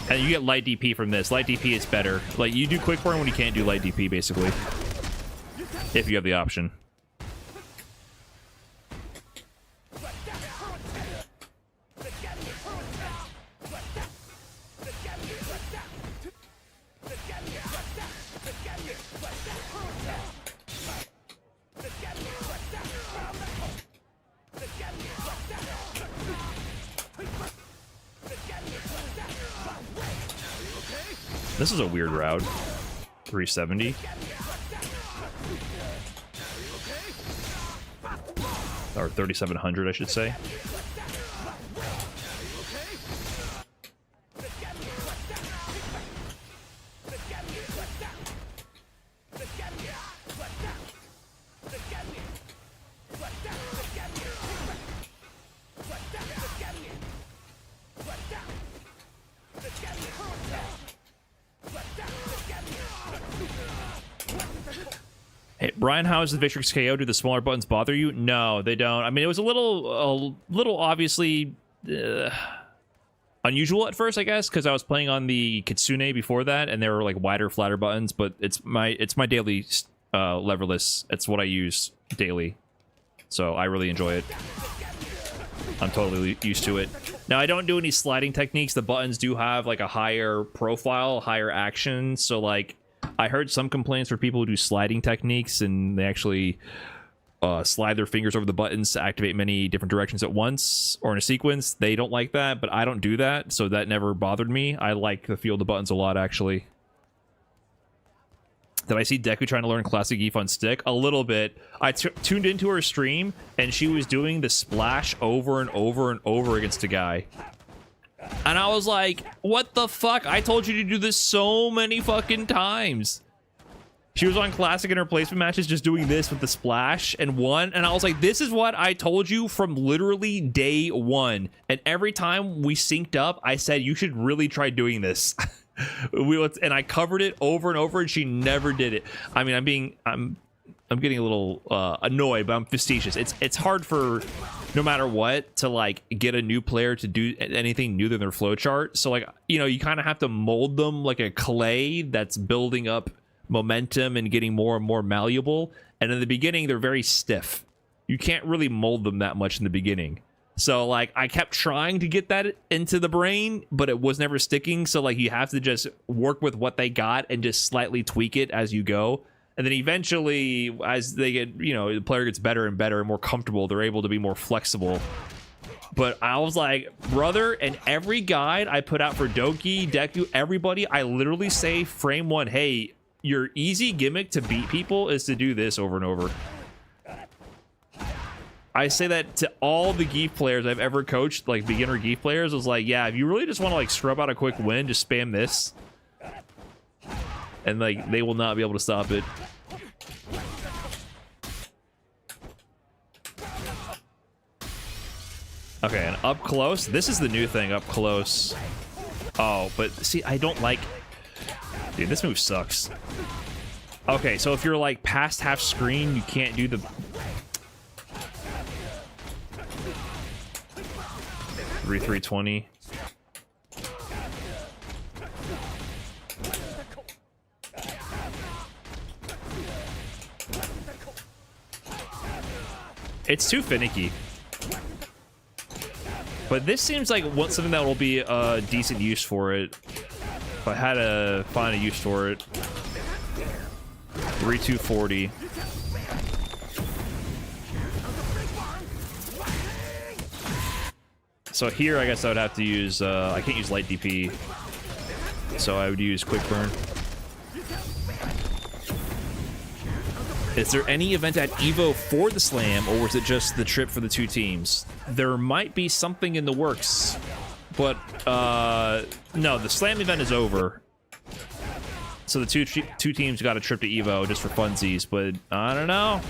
[SPEAKER 1] And you get light DP from this. Light DP is better. Like you do quick burn when you can't do light DP basically. If you have the option. This is a weird route. 370. Or 3700, I should say. Hey, Brian, how does the Victrix KO? Do the smaller buttons bother you? No, they don't. I mean, it was a little obviously unusual at first, I guess, because I was playing on the Kitsune before that, and there were like wider, flatter buttons. But it's my daily leverless. It's what I use daily, so I really enjoy it. I'm totally used to it. Now, I don't do any sliding techniques. The buttons do have like a higher profile, higher action, so like. I heard some complaints for people who do sliding techniques and they actually slide their fingers over the buttons to activate many different directions at once or in a sequence. They don't like that, but I don't do that, so that never bothered me. I like the feel of the buttons a lot, actually. Did I see Deku trying to learn classic Eve on stick? A little bit. I tuned into her stream, and she was doing the splash over and over and over against a guy. And I was like, what the fuck? I told you to do this so many fucking times. She was on classic in her placement matches just doing this with the splash and won. And I was like, this is what I told you from literally day one. And every time we synced up, I said, you should really try doing this. And I covered it over and over and she never did it. I mean, I'm getting a little annoyed, but I'm facetious. It's hard for no matter what to like get a new player to do anything new than their flowchart. So like, you know, you kind of have to mold them like a clay that's building up momentum and getting more and more malleable. And in the beginning, they're very stiff. You can't really mold them that much in the beginning. So like I kept trying to get that into the brain, but it was never sticking. So like you have to just work with what they got and just slightly tweak it as you go. And then eventually, as they get, you know, the player gets better and better and more comfortable, they're able to be more flexible. But I was like, brother, and every guide I put out for Doki, Deku, everybody, I literally say frame one, hey, your easy gimmick to beat people is to do this over and over. I say that to all the Geef players I've ever coached, like beginner Geef players. I was like, yeah, if you really just want to like scrub out a quick win, just spam this. And like, they will not be able to stop it. Okay, and up close. This is the new thing, up close. Oh, but see, I don't like... Dude, this move sucks. Okay, so if you're like past half screen, you can't do the... 3-3-20. It's too finicky. But this seems like something that will be a decent use for it. If I had to find a use for it. 3-2-40. So here, I guess I would have to use, I can't use light DP. So I would use quick burn. Is there any event at EVO for the Slam, or was it just the trip for the two teams? There might be something in the works, but no, the Slam event is over. So the two teams got a trip to EVO just for funsies, but I don't know.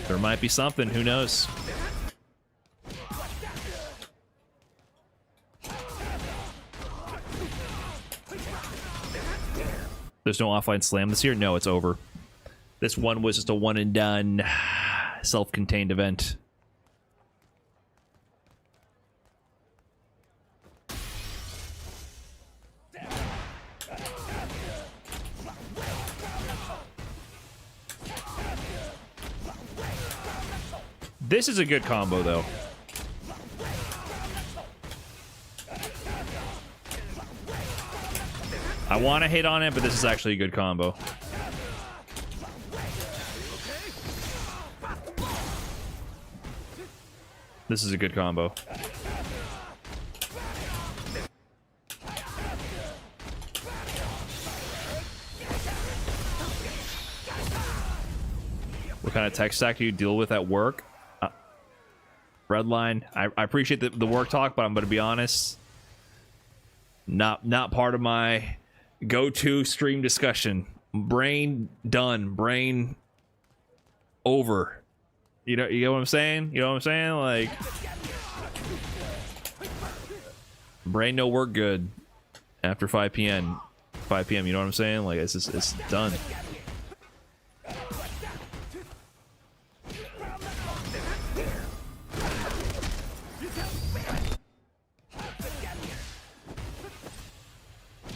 [SPEAKER 1] There might be something, who knows? There's no offline Slam this year? No, it's over. This one was just a one and done, self-contained event. This is a good combo, though. I want to hate on it, but this is actually a good combo. This is a good combo. What kind of tech stack do you deal with at work? Redline. I appreciate the work talk, but I'm going to be honest. Not part of my go-to stream discussion. Brain done. Brain over. You know what I'm saying? You know what I'm saying? Like, brain no work good after 5 p.m. 5 p.m. You know what I'm saying? Like, it's done.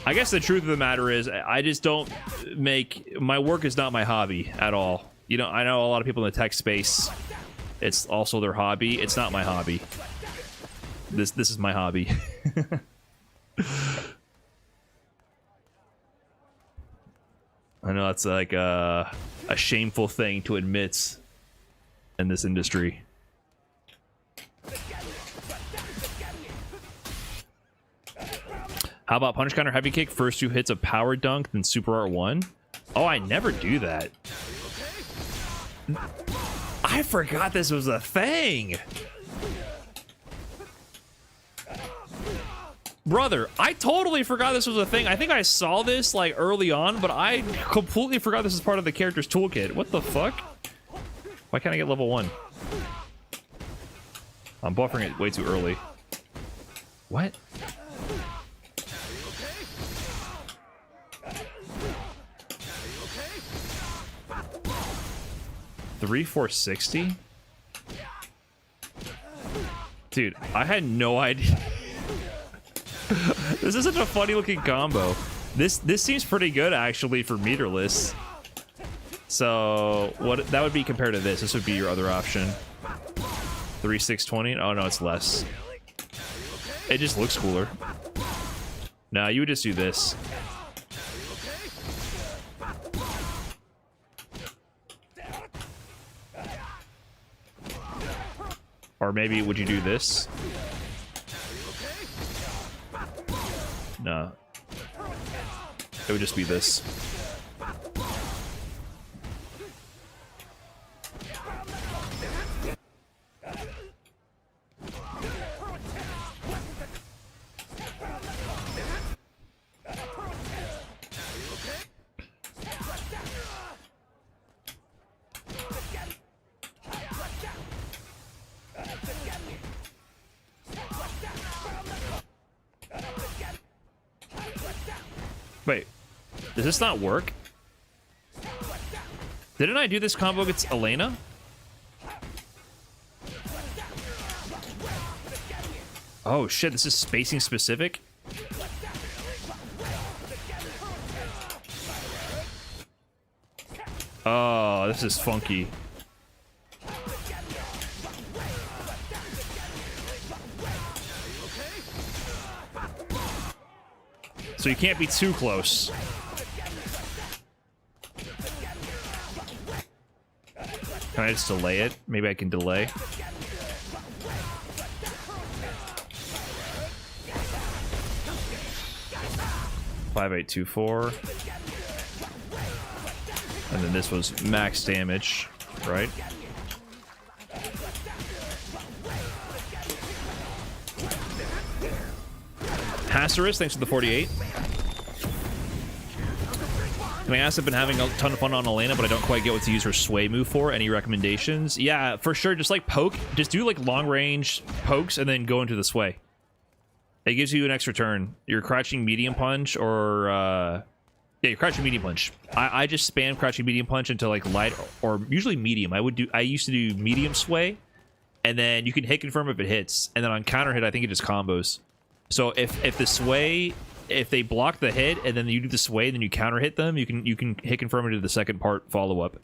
[SPEAKER 1] I guess the truth of the matter is, I just don't make... My work is not my hobby at all. You know, I know a lot of people in the tech space, it's also their hobby. It's not my hobby. This is my hobby. I know that's like a shameful thing to admit in this industry. How about punch counter heavy kick? First 2 hits of power dunk, then super art 1? Oh, I never do that. I forgot this was a thing. Brother, I totally forgot this was a thing. I think I saw this like early on, but I completely forgot this is part of the character's toolkit. What the fuck? Why can't I get level 1? I'm buffering it way too early. What? 3-4-60? Dude, I had no idea. This is such a funny looking combo. This seems pretty good actually for meterless. So what that would be compared to this? This would be your other option. 3-6-20? Oh no, it's less. It just looks cooler. Nah, you would just do this. Or maybe would you do this? No. It would just be this. Wait, does this not work? Didn't I do this combo against Elena? Oh shit, this is spacing specific? Oh, this is funky. So you can't be too close. Can I just delay it? Maybe I can delay. Five, 8, 2, 4. And then this was max damage, right? Hasserus, thanks for the 48. I mean, I've been having a ton of fun on Elena, but I don't quite get what to use her sway move for. Any recommendations? Yeah, for sure. Just like poke. Just do like long range pokes and then go into the sway. It gives you an extra turn. You're crouching medium punch or... yeah, you're crouching medium punch. I just spam crouching medium punch into like light or usually medium. I used to do medium sway, and then you can hit confirm if it hits. And then on counter hit, I think it just combos. So if the sway... If they block the hit and then you do the sway, then you counter hit them, you can hit confirm into the second part follow up,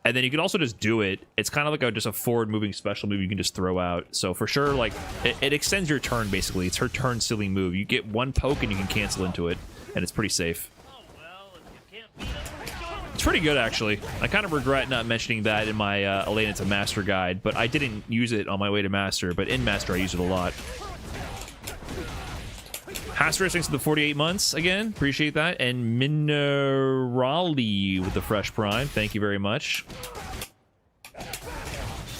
[SPEAKER 1] and then you can also just do it. It's kind of like just a forward moving special move you can just throw out. So for sure, like it extends your turn basically. It's her turn sealing move. You get one poke and you can cancel into it, and it's pretty safe. It's pretty good actually. I kind of regret not mentioning that in my Elena to Master guide, but I didn't use it on my way to Master. But in Master, I use it a lot. Hasserus, thanks for the 48 months again. Appreciate that. And Minerali with the fresh prime. Thank you very much.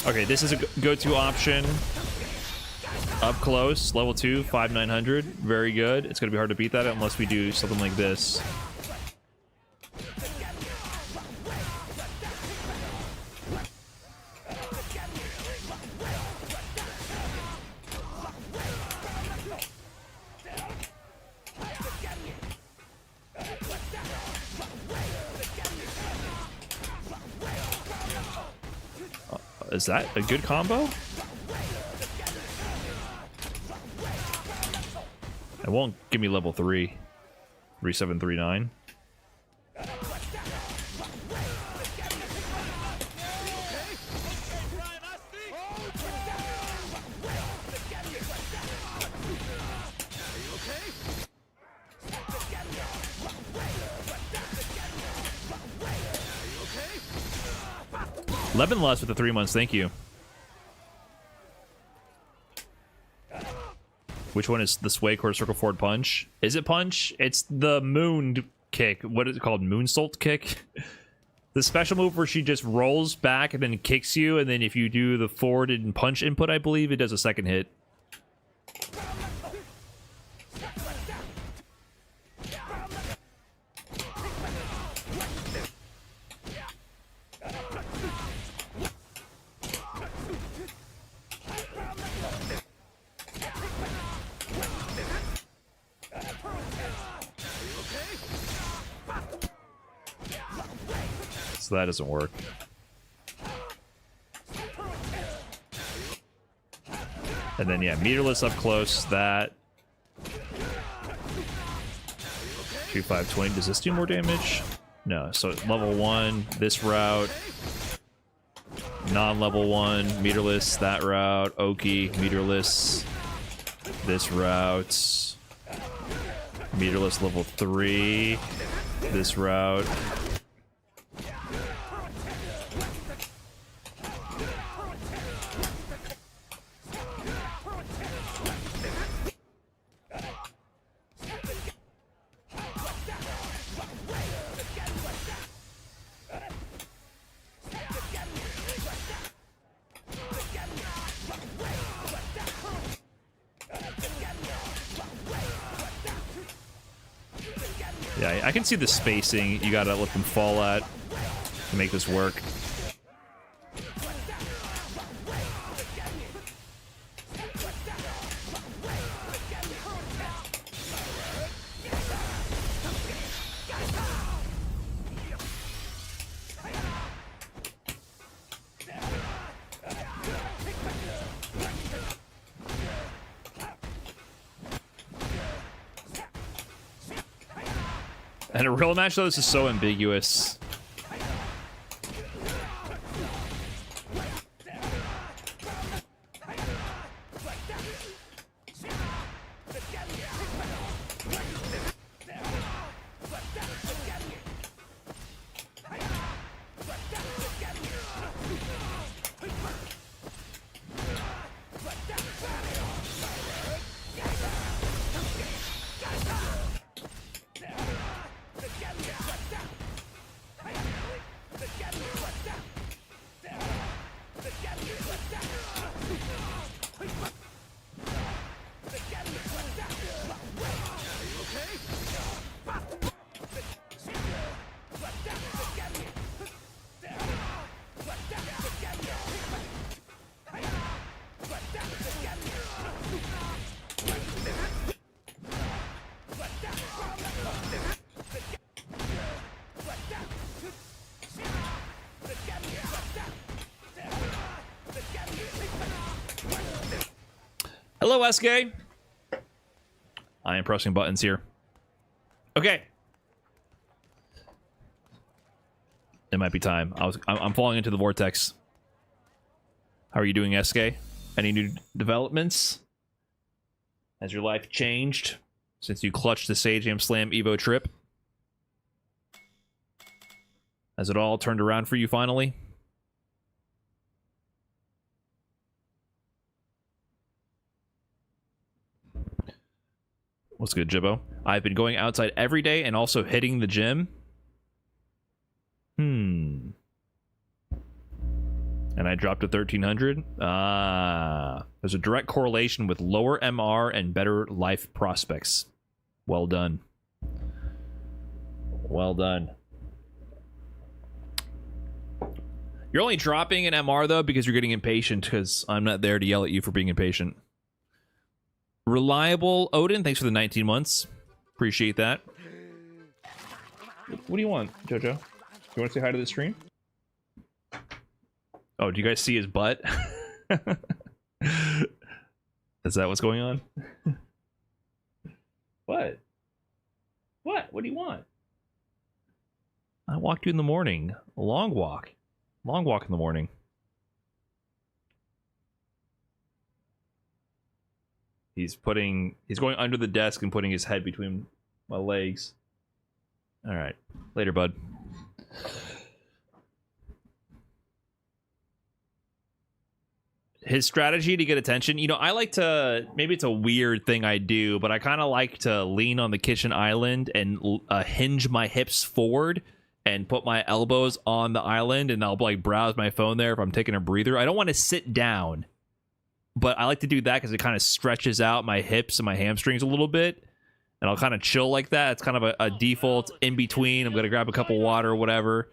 [SPEAKER 1] Okay, this is a go-to option. Up close, level 2, 5,900. Very good. It's going to be hard to beat that unless we do something like this. Is that a good combo? It won't give me level 3. 3739. Lebanlust with the 3 months, thank you. Which one is the sway quarter circle forward punch? Is it punch? It's the moon kick. What is it called? Moonsault kick? The special move where she just rolls back and then kicks you, and then if you do the forward and punch input, I believe, it does a second hit. So that doesn't work. And then, yeah, meterless up close, that. 2,520. Does this do more damage? No. So level 1, this route. Non-level 1, meterless, that route. Oki, meterless. This route. Meterless level 3. This route. Yeah, I can see the spacing. You gotta let them fall at to make this work. And a real match, though, this is so ambiguous. Hello, SK. I am pressing buttons here. Okay. It might be time. I'm falling into the vortex. How are you doing, SK? Any new developments? Has your life changed since you clutched the Sage Am Slam Evo trip? Has it all turned around for you finally? What's good, Jibbo? I've been going outside every day and also hitting the gym. And I dropped to 1300. There's a direct correlation with lower MR and better life prospects. Well done. Well done. You're only dropping an MR, though, because you're getting impatient, because I'm not there to yell at you for being impatient. Reliable Odin, thanks for the 19 months. Appreciate that. What do you want, Jojo? You want to say hi to the stream? Oh, do you guys see his butt? Is that what's going on? What? What? What do you want? I walked you in the morning. A long walk. Long walk in the morning. He's going under the desk and putting his head between my legs. All right. Later, bud. His strategy to get attention, you know, I like to, maybe it's a weird thing I do, but I kind of like to lean on the kitchen island and hinge my hips forward and put my elbows on the island, and I'll like browse my phone there if I'm taking a breather. I don't want to sit down, but I like to do that because it kind of stretches out my hips and my hamstrings a little bit, and I'll kind of chill like that. It's kind of a default in between. I'm going to grab a cup of water or whatever.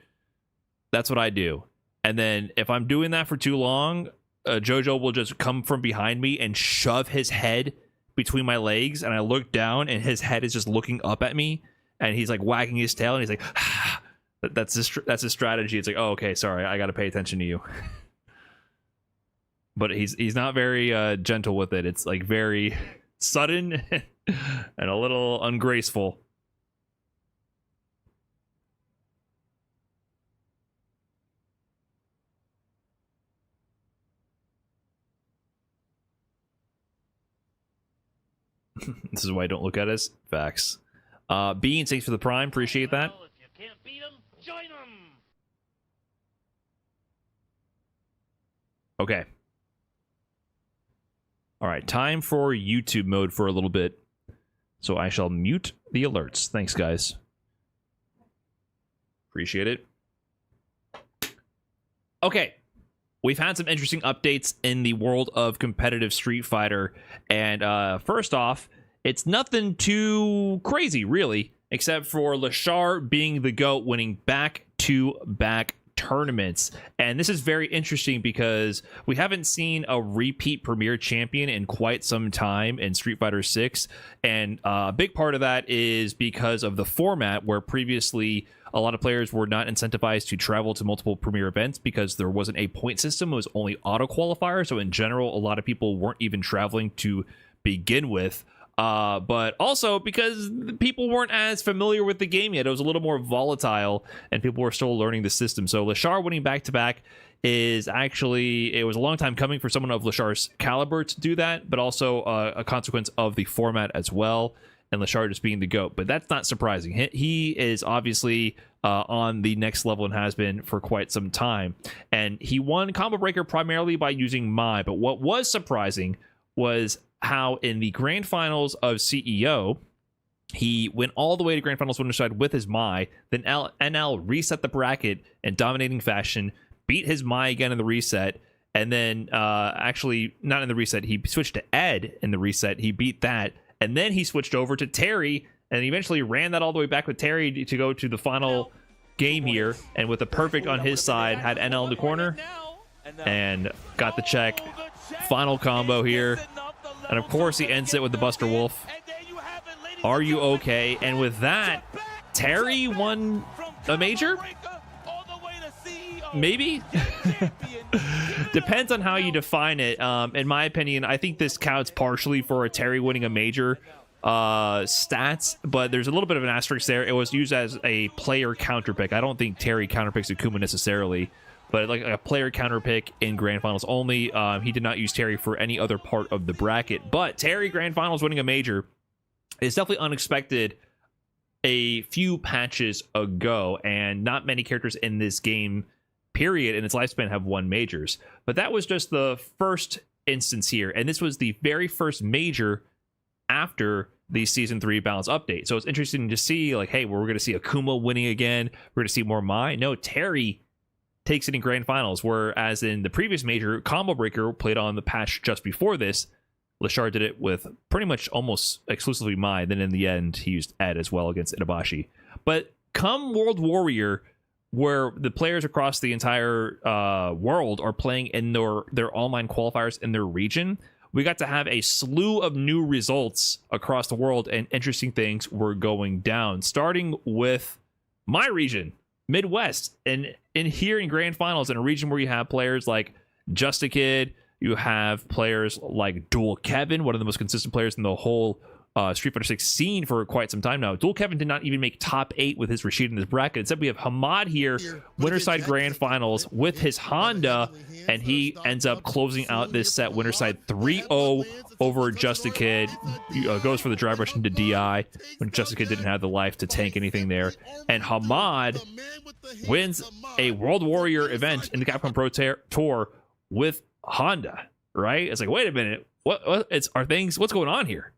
[SPEAKER 1] That's what I do. And then if I'm doing that for too long, Jojo will just come from behind me and shove his head between my legs, and I look down and his head is just looking up at me, and he's like wagging his tail, and he's like, ah. That's his strategy. It's like, oh, okay, sorry, I got to pay attention to you. But he's not very gentle with it. It's like very sudden and a little ungraceful. This is why I don't look at it as facts. Beans, thanks for the prime. Appreciate that.
[SPEAKER 4] If you can't beat 'em, join 'em.
[SPEAKER 1] Okay. All right, time for YouTube mode for a little bit. So I shall mute the alerts. Thanks, guys. Appreciate it. Okay. We've had some interesting updates in the world of competitive Street Fighter. And first off, it's nothing too crazy, really. except for Lashar being the GOAT, winning back-to-back tournaments. And this is very interesting because we haven't seen a repeat premier champion in quite some time in Street Fighter 6, and a big part of that is because of the format, where previously a lot of players were not incentivized to travel to multiple premier events because there wasn't a point system. It was only auto qualifier, so in general a lot of people weren't even traveling to begin with. But also because people weren't as familiar with the game yet. It was a little more volatile and people were still learning the system. So Lashar winning back-to-back is actually, it was a long time coming for someone of Lashar's caliber to do that, but also a consequence of the format as well, and Lashar just being the GOAT. But that's not surprising. He is obviously on the next level and has been for quite some time. And he won Combo Breaker primarily by using Mai. But what was surprising was how in the grand finals of CEO, he went all the way to grand finals winner side with his Mai, then NL reset the bracket in dominating fashion, beat his Mai again in the reset, and then actually not in the reset, he switched to Ed in the reset, he beat that, and then he switched over to Terry, and eventually ran that all the way back with Terry to go to the final game here, and with a perfect on his side, had NL in the corner, and got the check. Final combo here. And of course he ends it with the Buster Wolf. Are you okay? And with that, Terry won a major? Maybe? Depends on how you define it. In my opinion, I think this counts partially for a Terry winning a major stats, but there's a little bit of an asterisk there. It was used as a player counter pick. I don't think Terry counterpicks Akuma necessarily, but like a player counter pick in grand finals only. He did not use Terry for any other part of the bracket, but Terry grand finals winning a major is definitely unexpected a few patches ago, and not many characters in this game period in its lifespan have won majors. But that was just the first instance here, and this was the very first major after the season 3 balance update. So it's interesting to see, like, hey, we're going to see Akuma winning again, we're going to see more Mai. No, Terry takes it in grand finals, whereas in the previous major, Combo Breaker played on the patch just before this. Lashar did it with pretty much almost exclusively Mai. Then in the end, he used Ed as well against Itabashi. But come World Warrior, where the players across the entire world are playing in their online qualifiers in their region, we got to have a slew of new results across the world, and interesting things were going down, starting with my region, Midwest, and in here in grand finals, in a region where you have players like Just a Kid, you have players like Dual Kevin, one of the most consistent players in the whole Street Fighter 6 scene for quite some time now. Dual Kevin did not even make top 8 with his Rashid in this bracket. Instead, we have Hamad here, Winterside Grand Finals with his Honda, and he ends up closing out this set Winterside 3-0 over Just a Kid. Goes for the drive rush into DI when Just a Kid didn't have the life to tank anything there. And Hamad wins a World Warrior event in the Capcom Pro Tour with Honda, right? It's like, wait a minute, what's going on here?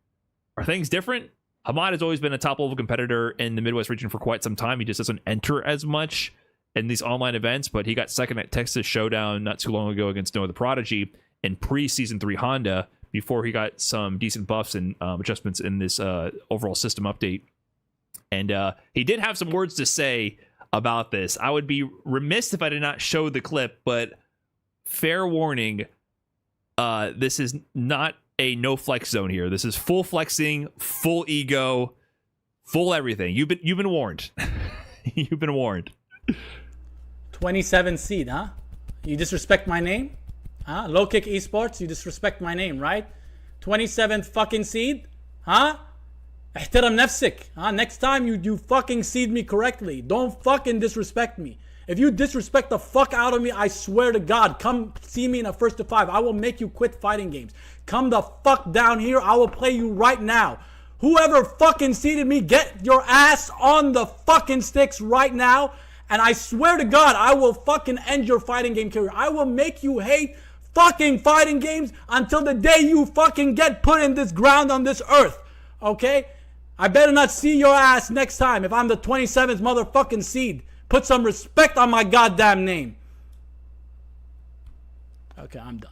[SPEAKER 1] Are things different? Hamad has always been a top level competitor in the Midwest region for quite some time. He just doesn't enter as much in these online events, but he got second at Texas Showdown not too long ago against Noah the Prodigy in pre-season 3 Honda, before he got some decent buffs and adjustments in this overall system update. And he did have some words to say about this. I would be remiss if I did not show the clip, but fair warning, this is not a no flex zone here. This is full flexing, full ego, full everything. You've been warned. You've been warned.
[SPEAKER 5] 27 seed, huh? You disrespect my name? Huh? Low kick esports, you disrespect my name, right? 27th fucking seed? Huh? احترم نفسك. Huh? Next time you fucking seed me correctly. Don't fucking disrespect me. If you disrespect the fuck out of me, I swear to God, come see me in a 1st to 5. I will make you quit fighting games. Come the fuck down here. I will play you right now. Whoever fucking seeded me, get your ass on the fucking sticks right now. And I swear to God, I will fucking end your fighting game career. I will make you hate fucking fighting games until the day you fucking get put in this ground on this earth. Okay? I better not see your ass next time if I'm the 27th motherfucking seed. Put some respect on my goddamn name. Okay, I'm done.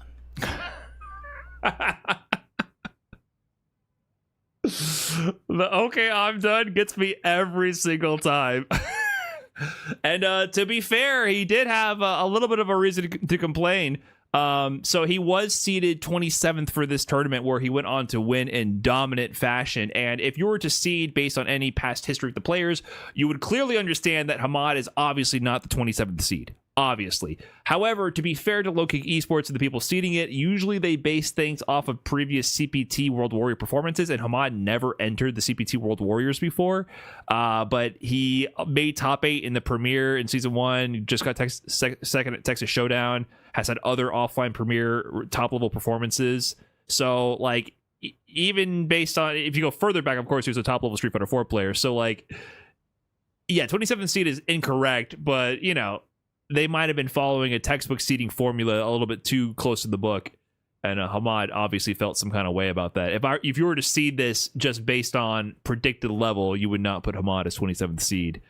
[SPEAKER 1] The okay, I'm done gets me every single time. And to be fair, he did have a little bit of a reason to complain. So he was seeded 27th for this tournament, where he went on to win in dominant fashion. And if you were to seed based on any past history of the players, you would clearly understand that Hamad is obviously not the 27th seed. Obviously. However, to be fair to Low Kick Esports and the people seeding it, usually they base things off of previous CPT World Warrior performances, and Hamad never entered the CPT World Warriors before. But he made top 8 in the Premier in Season 1, just got second at Texas Showdown, has had other offline Premier top-level performances. So, like, even based on, if you go further back, of course, he was a top-level Street Fighter 4 player. So, like, yeah, 27th seed is incorrect, but, you know, they might have been following a textbook seeding formula a little bit too close to the book, and Hamad obviously felt some kind of way about that. If you were to seed this just based on predicted level, you would not put Hamad as 27th seed.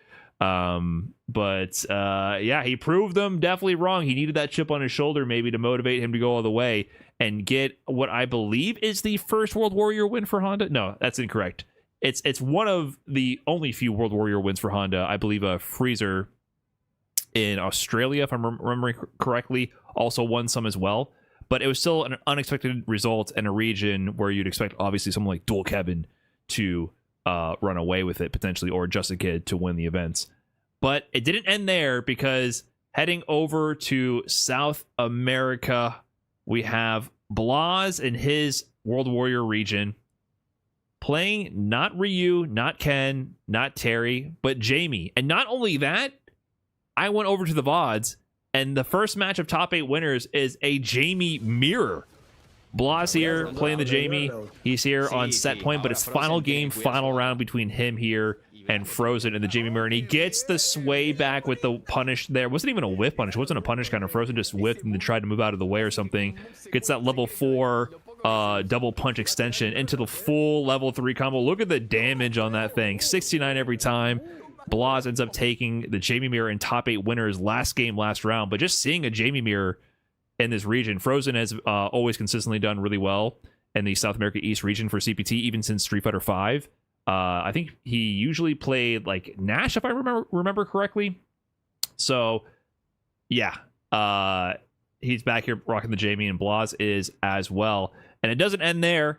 [SPEAKER 1] Yeah, he proved them definitely wrong. He needed that chip on his shoulder maybe to motivate him to go all the way and get what I believe is the first World Warrior win for Honda. No, that's incorrect. It's one of the only few World Warrior wins for Honda. I believe Freezer in Australia, if I'm remembering correctly, also won some as well. But it was still an unexpected result in a region where you'd expect, obviously, someone like Dual Kevin to run away with it, potentially, or Just a Kid to win the events. But it didn't end there, because heading over to South America, we have Blaz in his World Warrior region, playing not Ryu, not Ken, not Terry, but Jamie. And not only that, I went over to the VODs, and the first match of top 8 winners is a Jamie mirror. Blaz here playing the Jamie. He's here on set point, but it's final game, final round between him here and Frozen in the Jamie mirror. And he gets the sway back with the punish there. It wasn't even a whiff punish. It wasn't a punish kind of. Frozen just whiffed and then tried to move out of the way or something. Gets that level 4 double punch extension into the full level 3 combo. Look at the damage on that thing. 69 every time. Blaz ends up taking the Jamie mirror in top 8 winners last game, last round. But just seeing a Jamie mirror in this region, Frozen has always consistently done really well in the South America East region for CPT, even since Street Fighter 5. I think he usually played like Nash, if I remember correctly. So, yeah, he's back here rocking the Jamie, and Blaz is as well. And it doesn't end there.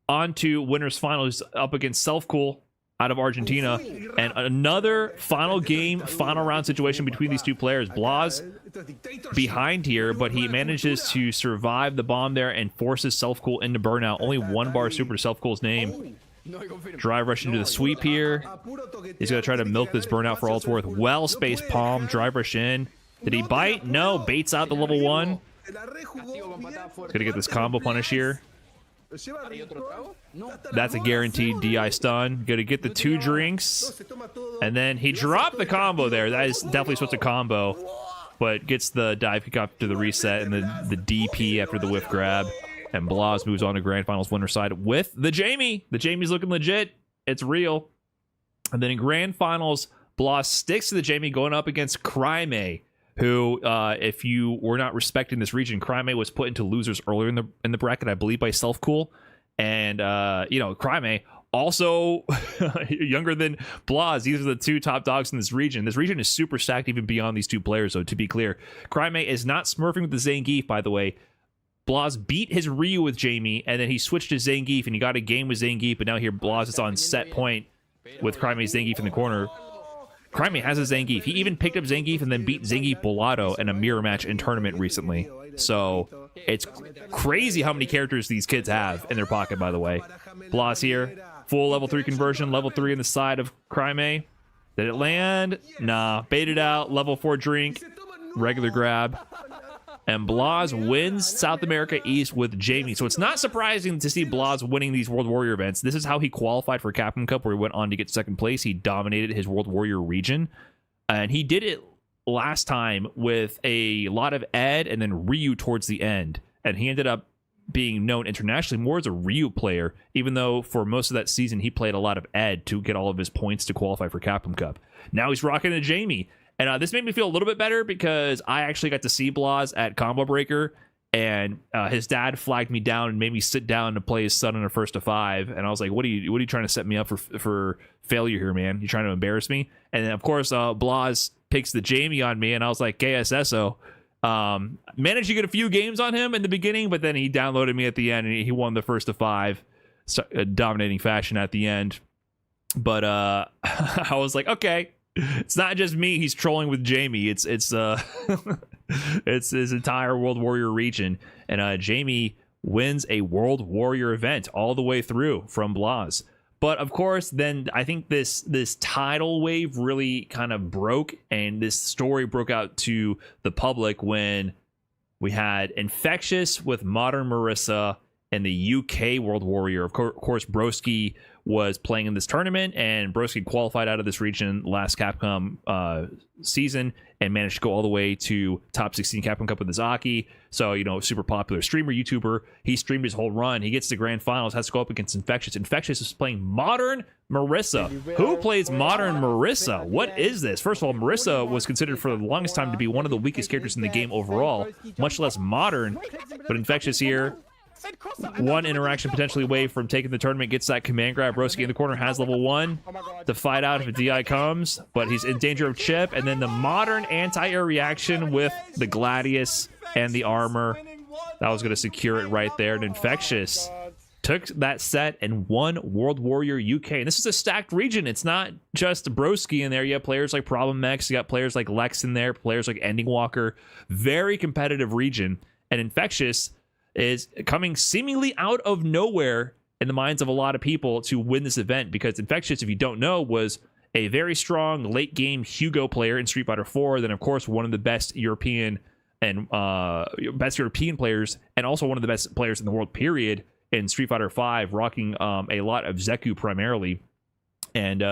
[SPEAKER 1] On to winners finals up against Selfcool out of Argentina, and another final game, final round situation between these two players. Blaz behind here, but he manages to survive the bomb there and forces Selfcool into burnout. Only 1 bar super to Selfcool's name. Drive rush into the sweep here. He's going to try to milk this burnout for all it's worth. Well spaced palm, drive rush in. Did he bite? No, baits out the level 1. He's going to get this combo punish here. That's a guaranteed DI stun. Gonna get the 2 drinks. And then he dropped the combo there. That is definitely supposed to combo. But gets the dive kick up to the reset and the DP after the whiff grab. And Blaz moves on to Grand Finals winner side with the Jamie. The Jamie's looking legit. It's real. And then in Grand Finals, Blaz sticks to the Jamie going up against Cryme, who, if you were not respecting this region, Cryme was put into losers earlier in the bracket, I believe, by Selfcool. And, Cryme, also younger than Blaz. These are the 2 top dogs in this region. This region is super stacked even beyond these 2 players, though, to be clear. Cryme is not smurfing with the Zangief, by the way. Blaz beat his Ryu with Jamie, and then he switched to Zangief, and he got a game with Zangief, but now here Blaz is on set point with Cryme's Zangief in the corner. Cryme has a Zangief. He even picked up Zangief and then beat Zangief Bolado in a mirror match in tournament recently. So it's crazy how many characters these kids have in their pocket, by the way. Blaz here. Full level 3 conversion. Level 3 in the side of Cryme. Did it land? Nah. Baited out. Level 4 drink. Regular grab. And Blaz wins South America East with Jamie. So it's not surprising to see Blaz winning these World Warrior events. This is how he qualified for Capcom Cup, where he went on to get 2nd place. He dominated his World Warrior region. And he did it last time with a lot of Ed and then Ryu towards the end. And he ended up being known internationally more as a Ryu player, even though for most of that season he played a lot of Ed to get all of his points to qualify for Capcom Cup. Now he's rocking a Jamie. And this made me feel a little bit better because I actually got to see Blaz at Combo Breaker, and his dad flagged me down and made me sit down to play his son in a first to 5. And I was like, what are you trying to set me up for failure here, man? You trying to embarrass me? And then of course Blas picks the Jamie on me, and I was like, KSSO. Managed to get a few games on him in the beginning, but then he downloaded me at the end and he won the first to 5, dominating fashion at the end. But I was like, okay, it's not just me he's trolling with Jamie. It's it's his entire World Warrior region, and Jamie wins a World Warrior event all the way through from Blas. But of course, then I think this tidal wave really kind of broke, and this story broke out to the public when we had Infectious with Modern Marissa and the UK World Warrior. Of course, Broski was playing in this tournament, and Broski qualified out of this region last Capcom season and managed to go all the way to top 16 Capcom Cup with Izaki. So, super popular streamer, YouTuber. He streamed his whole run. He gets to grand finals, has to go up against Infectious. Infectious is playing Modern Marissa. Who plays Modern Marissa? What is this? First of all, Marissa was considered for the longest time to be one of the weakest characters in the game overall, much less Modern. But Infectious here, one interaction potentially away from taking the tournament, gets that command grab. Broski in the corner has level 1 to fight out if a DI comes, but he's in danger of chip. And then the Modern anti-air reaction with the Gladius and the armor. That was going to secure it right there. And Infectious took that set and won World Warrior UK. And this is a stacked region. It's not just Broski in there. You have players like Problem X. You got players like Lex in there, players like Ending Walker. Very competitive region. And Infectious is coming seemingly out of nowhere in the minds of a lot of people to win this event, because Infectious, if you don't know, was a very strong late game Hugo player in Street Fighter 4. Then, of course, one of the best European players, and also one of the best players in the world, period, in Street Fighter 5, rocking a lot of Zeku primarily. And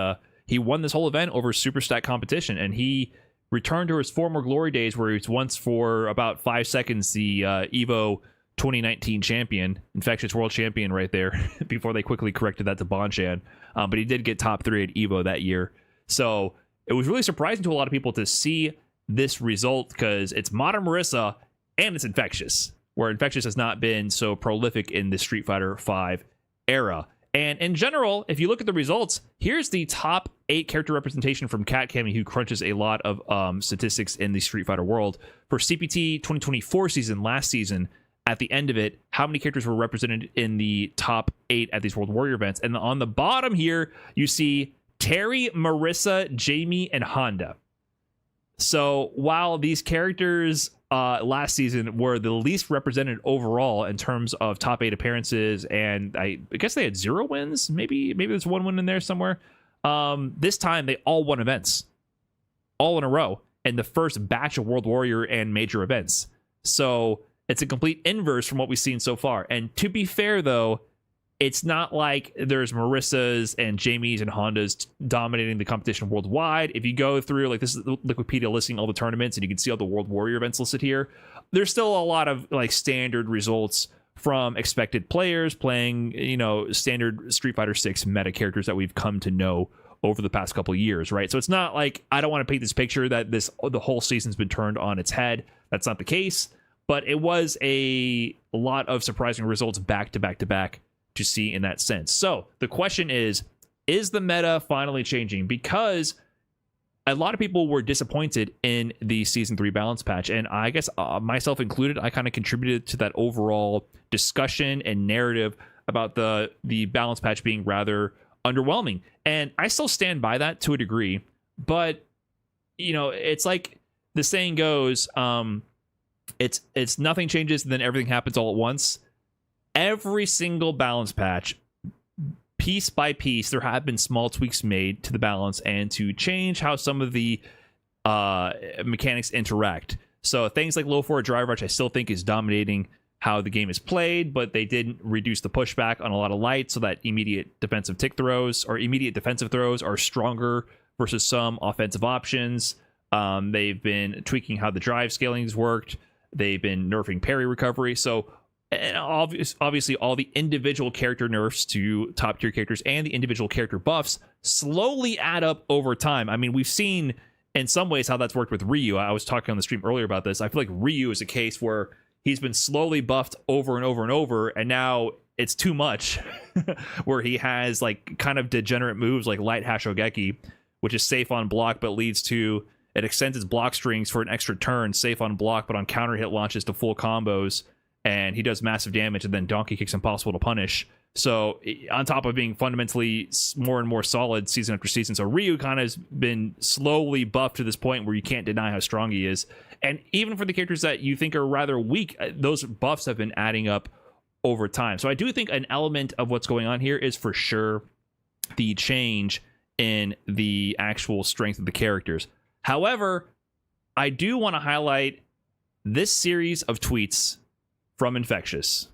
[SPEAKER 1] he won this whole event over super stack competition, and he returned to his former glory days where he was once for about 5 seconds the Evo 2019 champion, Infectious world champion right there, before they quickly corrected that to Bonchan. But he did get top 3 at Evo that year. So it was really surprising to a lot of people to see this result, because it's Modern Marissa and it's Infectious, where Infectious has not been so prolific in the Street Fighter 5 era. And in general, if you look at the results, here's the top 8 character representation from Cat Cammy, who crunches a lot of statistics in the Street Fighter world. For CPT 2024 season, last season, at the end of it, how many characters were represented in the top 8 at these World Warrior events. And on the bottom here, you see Terry, Marissa, Jamie, and Honda. So while these characters last season were the least represented overall in terms of top 8 appearances, and I guess they had 0 wins. Maybe there's 1 win in there somewhere. This time they all won events, all in a row, in the first batch of World Warrior and major events. So it's a complete inverse from what we've seen so far. And to be fair, though, it's not like there's Marissas and Jamies and Hondas dominating the competition worldwide. If you go through, like, this is Wikipedia listing all the tournaments, and you can see all the World Warrior events listed here. There's still a lot of like standard results from expected players playing, standard Street Fighter 6 meta characters that we've come to know over the past couple of years, right? So it's not like, I don't want to paint this picture that the whole season's been turned on its head. That's not the case. But it was a lot of surprising results back to back to back to see in that sense. So the question is the meta finally changing? Because a lot of people were disappointed in the Season 3 balance patch. And I guess myself included, I kind of contributed to that overall discussion and narrative about the balance patch being rather underwhelming. And I still stand by that to a degree. But, it's like the saying goes, it's nothing changes, then everything happens all at once. Every single balance patch, piece by piece, there have been small tweaks made to the balance and to change how some of the mechanics interact. So things like low forward drive rush, I still think is dominating how the game is played, but they didn't reduce the pushback on a lot of light, so that immediate defensive throws are stronger versus some offensive options. They've been tweaking how the drive scalings worked. They've been nerfing parry recovery. So obviously all the individual character nerfs to top tier characters and the individual character buffs slowly add up over time. I mean, we've seen in some ways how that's worked with Ryu. I was talking on the stream earlier about this. I feel like Ryu is a case where he's been slowly buffed over and over and over, and now it's too much where he has like kind of degenerate moves like Light Hashogeki, which is safe on block but leads to it extends its block strings for an extra turn, safe on block but on counter hit launches to full combos, and he does massive damage, and then Donkey Kick's impossible to punish. So on top of being fundamentally more and more solid season after season, so Ryu kind of has been slowly buffed to this point where you can't deny how strong he is. And even for the characters that you think are rather weak, those buffs have been adding up over time. So I do think an element of what's going on here is for sure the change in the actual strength of the characters. However, I do want to highlight this series of tweets from Infectious.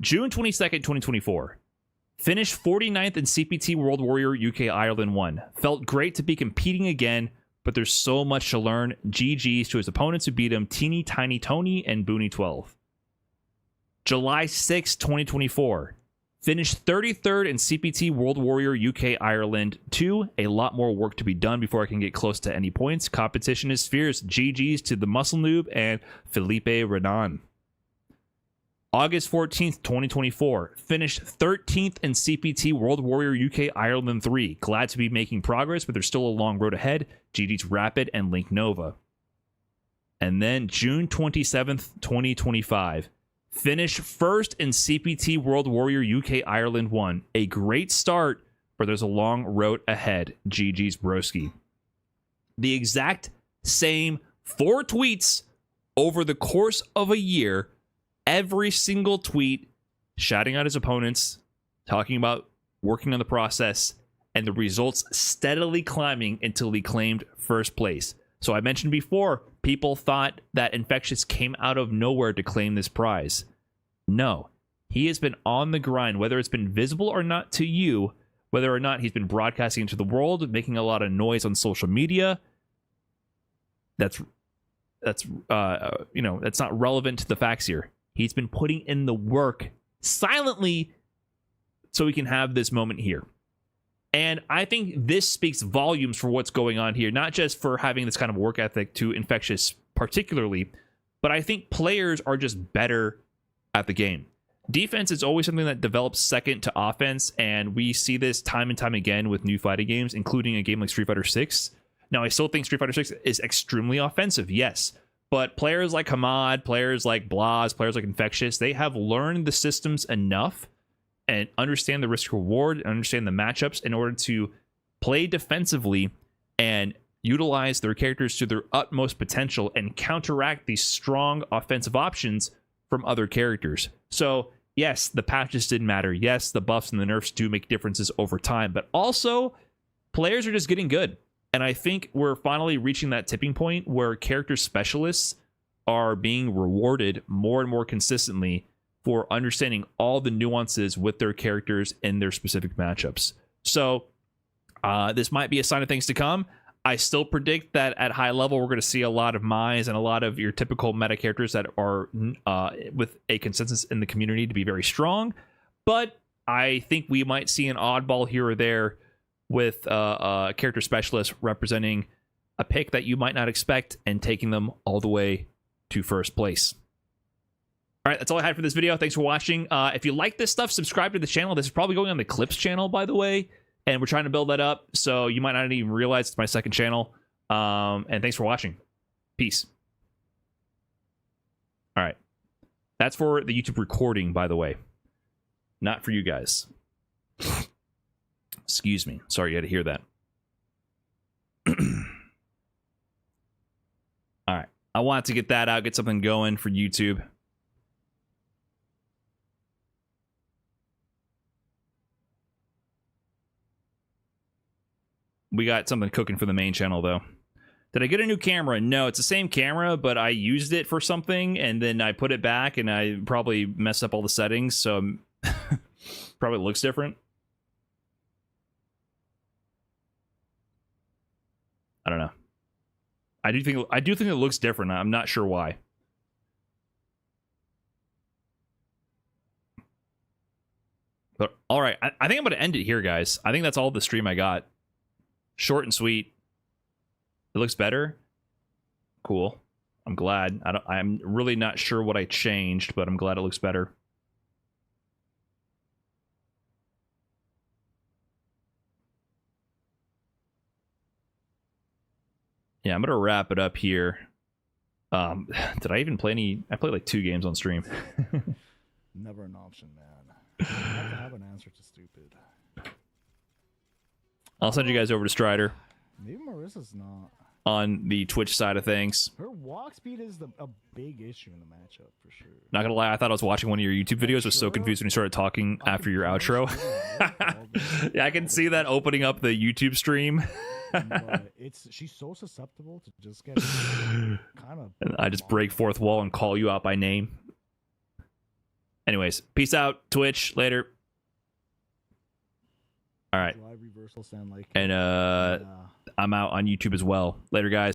[SPEAKER 1] June 22nd, 2024. Finished 49th in CPT World Warrior UK Ireland 1. Felt great to be competing again, but there's so much to learn. GG's to his opponents who beat him, Teeny Tiny Tony and Booney 12. July 6th, 2024. Finished 33rd in CPT World Warrior UK Ireland 2. A lot more work to be done before I can get close to any points. Competition is fierce. GG's to the Muscle Noob and Felipe Renan. August 14th, 2024. Finished 13th in CPT World Warrior UK Ireland 3. Glad to be making progress, but there's still a long road ahead. GG's Rapid and Link Nova. And then June 27th, 2025. Finished first in CPT World Warrior UK Ireland 1. A great start, but there's a long road ahead. GG's Broski. The exact same 4 tweets over the course of a year. Every single tweet shouting out his opponents, talking about working on the process, and the results steadily climbing until he claimed first place. So I mentioned before, people thought that Infectious came out of nowhere to claim this prize. No, he has been on the grind, whether it's been visible or not to you, whether or not he's been broadcasting into the world, making a lot of noise on social media. That's not relevant to the facts here. He's been putting in the work silently so we can have this moment here. And I think this speaks volumes for what's going on here, not just for having this kind of work ethic to Infectious particularly, but I think players are just better at the game. Defense is always something that develops second to offense, and we see this time and time again with new fighting games, including a game like Street Fighter 6. Now, I still think Street Fighter 6 is extremely offensive, yes. But players like Hamad, players like Blaz, players like Infectious, they have learned the systems enough and understand the risk reward and understand the matchups in order to play defensively and utilize their characters to their utmost potential and counteract these strong offensive options from other characters. So, yes, the patches didn't matter. Yes, the buffs and the nerfs do make differences over time, but also players are just getting good. And I think we're finally reaching that tipping point where character specialists are being rewarded more and more consistently for understanding all the nuances with their characters in their specific matchups. So this might be a sign of things to come. I still predict that at high level, we're going to see a lot of Mai's and a lot of your typical meta characters that are with a consensus in the community to be very strong. But I think we might see an oddball here or there with a character specialist representing a pick that you might not expect and taking them all the way to first place. All right, that's all I had for this video. Thanks for watching. If you like this stuff, subscribe to the channel. This is probably going on the Clips channel, by the way, and we're trying to build that up, so you might not even realize it's my second channel. And thanks for watching. Peace. All right. That's for the YouTube recording, by the way. Not for you guys. Excuse me. Sorry you had to hear that. All right. I wanted to get that out, get something going for YouTube. We got something cooking for the main channel, though. Did I get a new camera? No, it's the same camera, but I used it for something, and then I put it back, and I probably messed up all the settings, so probably looks different. I don't know. I do think it looks different. I'm not sure why. But all right, I think I'm going to end it here, guys. I think that's all the stream I got. Short and sweet. It looks better. Cool. I'm glad. I'm really not sure what I changed, but I'm glad it looks better. Yeah, I'm gonna wrap it up here. Did I even play any? I played like 2 games on stream.
[SPEAKER 6] Never an option, man. I have to have an answer to stupid.
[SPEAKER 1] I'll send you guys over to Strider
[SPEAKER 6] Maybe Marissa's not.
[SPEAKER 1] on the Twitch side of things.
[SPEAKER 6] Her walk speed is a big issue in the matchup for sure.
[SPEAKER 1] Not gonna lie, I thought I was watching one of your YouTube videos. I was so
[SPEAKER 6] Sure.
[SPEAKER 1] confused when you started talking after your outro. Yeah, I can see that opening up the YouTube stream.
[SPEAKER 6] But she's so susceptible to just get kind of.
[SPEAKER 1] And I just break fourth wall and call you out by name. Anyways, peace out, Twitch. Later. All right.
[SPEAKER 6] Live reversal sound like.
[SPEAKER 1] And I'm out on YouTube as well. Later, guys.